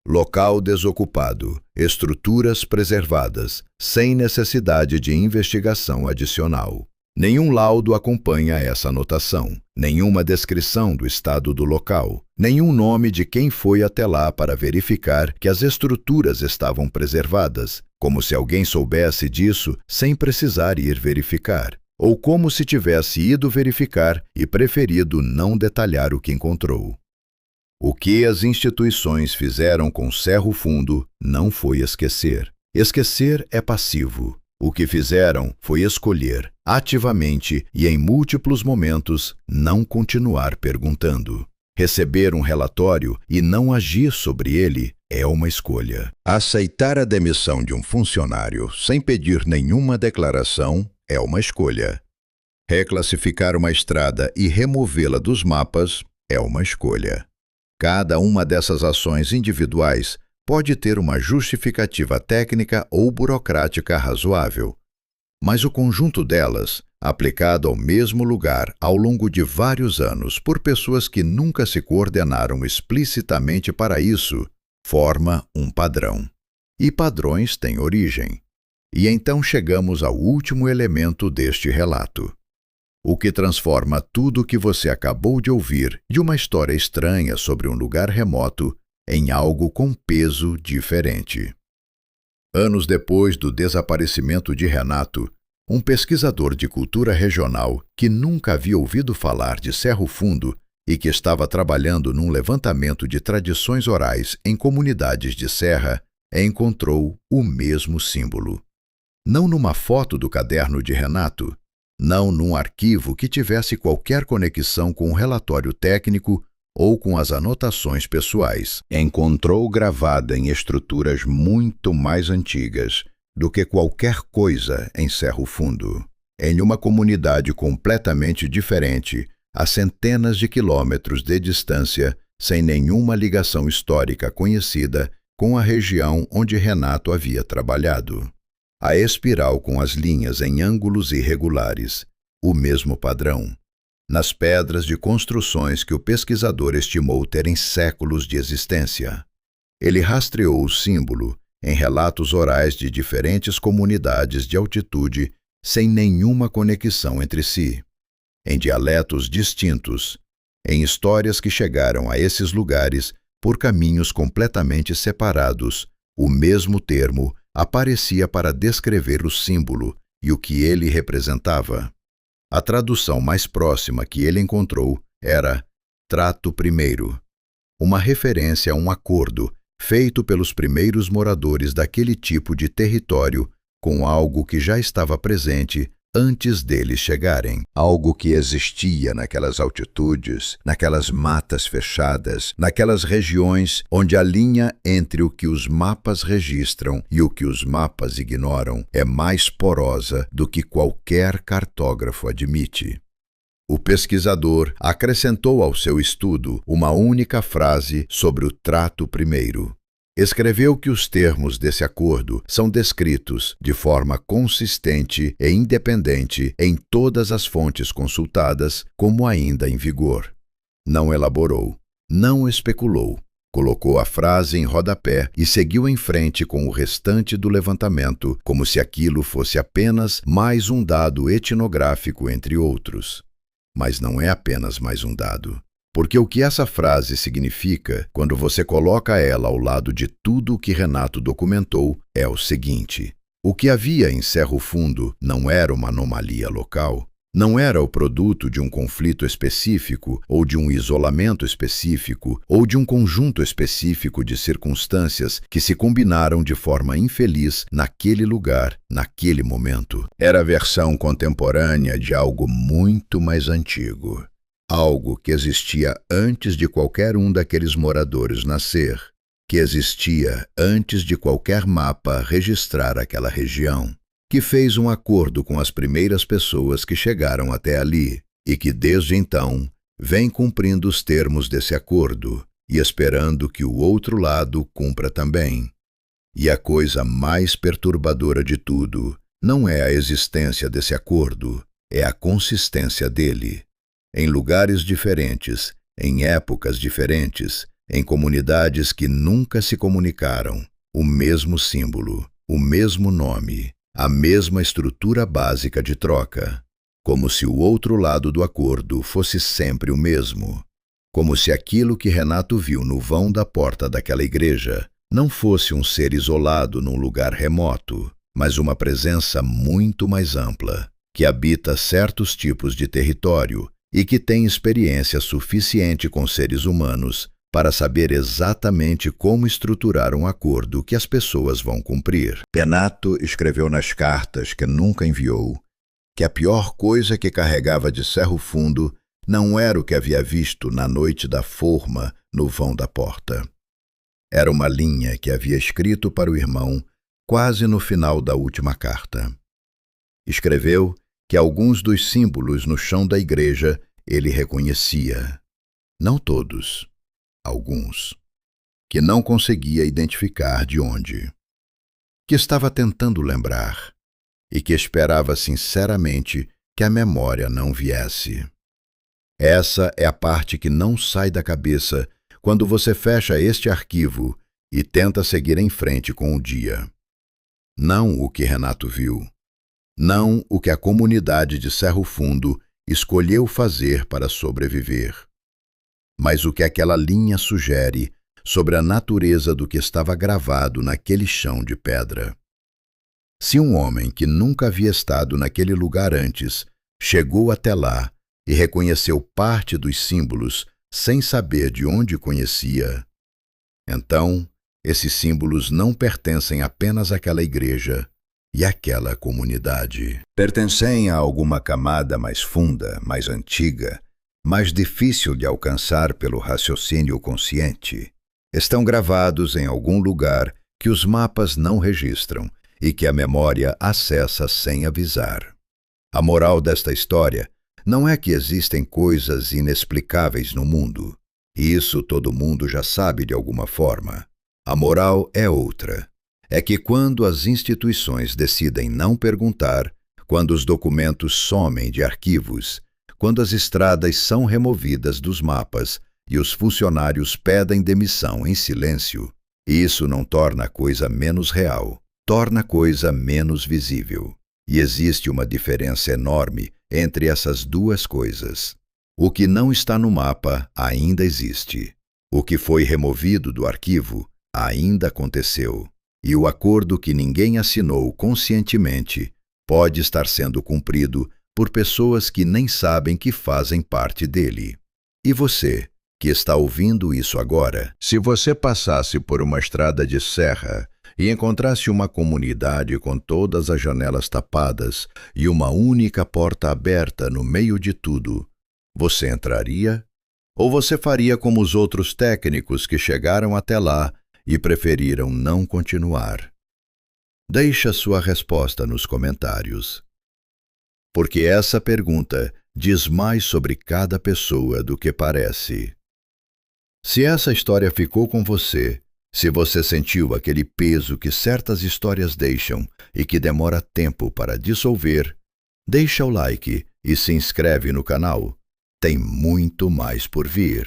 local desocupado, estruturas preservadas, sem necessidade de investigação adicional. Nenhum laudo acompanha essa anotação, nenhuma descrição do estado do local, nenhum nome de quem foi até lá para verificar que as estruturas estavam preservadas, como se alguém soubesse disso sem precisar ir verificar, ou como se tivesse ido verificar e preferido não detalhar o que encontrou. O que as instituições fizeram com Cerro Fundo não foi esquecer. Esquecer é passivo. O que fizeram foi escolher, ativamente e em múltiplos momentos, não continuar perguntando. Receber um relatório e não agir sobre ele é uma escolha. Aceitar a demissão de um funcionário sem pedir nenhuma declaração é uma escolha. Reclassificar uma estrada e removê-la dos mapas é uma escolha. Cada uma dessas ações individuais pode ter uma justificativa técnica ou burocrática razoável, mas o conjunto delas, aplicado ao mesmo lugar ao longo de vários anos por pessoas que nunca se coordenaram explicitamente para isso, forma um padrão. E padrões têm origem. E então chegamos ao último elemento deste relato. O que transforma tudo o que você acabou de ouvir de uma história estranha sobre um lugar remoto em algo com peso diferente. Anos depois do desaparecimento de Renato, um pesquisador de cultura regional que nunca havia ouvido falar de Cerro Fundo e que estava trabalhando num levantamento de tradições orais em comunidades de serra, encontrou o mesmo símbolo. Não numa foto do caderno de Renato, não num arquivo que tivesse qualquer conexão com o relatório técnico ou com as anotações pessoais. Encontrou gravada em estruturas muito mais antigas do que qualquer coisa em Cerro Fundo. Em uma comunidade completamente diferente, a centenas de quilômetros de distância, sem nenhuma ligação histórica conhecida com a região onde Renato havia trabalhado. A espiral com as linhas em ângulos irregulares, o mesmo padrão, nas pedras de construções que o pesquisador estimou terem séculos de existência. Ele rastreou o símbolo em relatos orais de diferentes comunidades de altitude sem nenhuma conexão entre si, em dialetos distintos, em histórias que chegaram a esses lugares por caminhos completamente separados. O mesmo termo aparecia para descrever o símbolo e o que ele representava. A tradução mais próxima que ele encontrou era Trato Primeiro, uma referência a um acordo feito pelos primeiros moradores daquele tipo de território com algo que já estava presente antes deles chegarem. Algo que existia naquelas altitudes, naquelas matas fechadas, naquelas regiões onde a linha entre o que os mapas registram e o que os mapas ignoram é mais porosa do que qualquer cartógrafo admite. O pesquisador acrescentou ao seu estudo uma única frase sobre o Trato Primeiro. Escreveu que os termos desse acordo são descritos de forma consistente e independente em todas as fontes consultadas como ainda em vigor. Não elaborou, não especulou, colocou a frase em rodapé e seguiu em frente com o restante do levantamento como se aquilo fosse apenas mais um dado etnográfico entre outros. Mas não é apenas mais um dado. Porque o que essa frase significa, quando você coloca ela ao lado de tudo o que Renato documentou, é o seguinte: o que havia em Cerro Fundo não era uma anomalia local, não era o produto de um conflito específico ou de um isolamento específico ou de um conjunto específico de circunstâncias que se combinaram de forma infeliz naquele lugar, naquele momento. Era a versão contemporânea de algo muito mais antigo. Algo que existia antes de qualquer um daqueles moradores nascer, que existia antes de qualquer mapa registrar aquela região, que fez um acordo com as primeiras pessoas que chegaram até ali e que desde então vem cumprindo os termos desse acordo e esperando que o outro lado cumpra também. E a coisa mais perturbadora de tudo não é a existência desse acordo, é a consistência dele. Em lugares diferentes, em épocas diferentes, em comunidades que nunca se comunicaram, o mesmo símbolo, o mesmo nome, a mesma estrutura básica de troca, como se o outro lado do acordo fosse sempre o mesmo, como se aquilo que Renato viu no vão da porta daquela igreja não fosse um ser isolado num lugar remoto, mas uma presença muito mais ampla, que habita certos tipos de território e que tem experiência suficiente com seres humanos para saber exatamente como estruturar um acordo que as pessoas vão cumprir. Renato escreveu nas cartas que nunca enviou que a pior coisa que carregava de Cerro Fundo não era o que havia visto na noite da forma no vão da porta. Era uma linha que havia escrito para o irmão quase no final da última carta. Escreveu que alguns dos símbolos no chão da igreja ele reconhecia. Não todos, alguns. Que não conseguia identificar de onde. Que estava tentando lembrar e que esperava sinceramente que a memória não viesse. Essa é a parte que não sai da cabeça quando você fecha este arquivo e tenta seguir em frente com o dia. Não o que Renato viu. Não o que a comunidade de Cerro Fundo escolheu fazer para sobreviver. Mas o que aquela linha sugere sobre a natureza do que estava gravado naquele chão de pedra. Se um homem que nunca havia estado naquele lugar antes chegou até lá e reconheceu parte dos símbolos sem saber de onde conhecia, então esses símbolos não pertencem apenas àquela igreja e àquela comunidade. Pertencem a alguma camada mais funda, mais antiga, mais difícil de alcançar pelo raciocínio consciente. Estão gravados em algum lugar que os mapas não registram e que a memória acessa sem avisar. A moral desta história não é que existem coisas inexplicáveis no mundo. Isso todo mundo já sabe de alguma forma. A moral é outra. É que quando as instituições decidem não perguntar, quando os documentos somem de arquivos, quando as estradas são removidas dos mapas e os funcionários pedem demissão em silêncio, isso não torna a coisa menos real, torna a coisa menos visível. E existe uma diferença enorme entre essas duas coisas. O que não está no mapa ainda existe. O que foi removido do arquivo ainda aconteceu. E o acordo que ninguém assinou conscientemente pode estar sendo cumprido por pessoas que nem sabem que fazem parte dele. E você, que está ouvindo isso agora, se você passasse por uma estrada de serra e encontrasse uma comunidade com todas as janelas tapadas e uma única porta aberta no meio de tudo, você entraria? Ou você faria como os outros técnicos que chegaram até lá e preferiram não continuar? Deixe a sua resposta nos comentários. Porque essa pergunta diz mais sobre cada pessoa do que parece. Se essa história ficou com você, se você sentiu aquele peso que certas histórias deixam e que demora tempo para dissolver, deixa o like e se inscreve no canal. Tem muito mais por vir.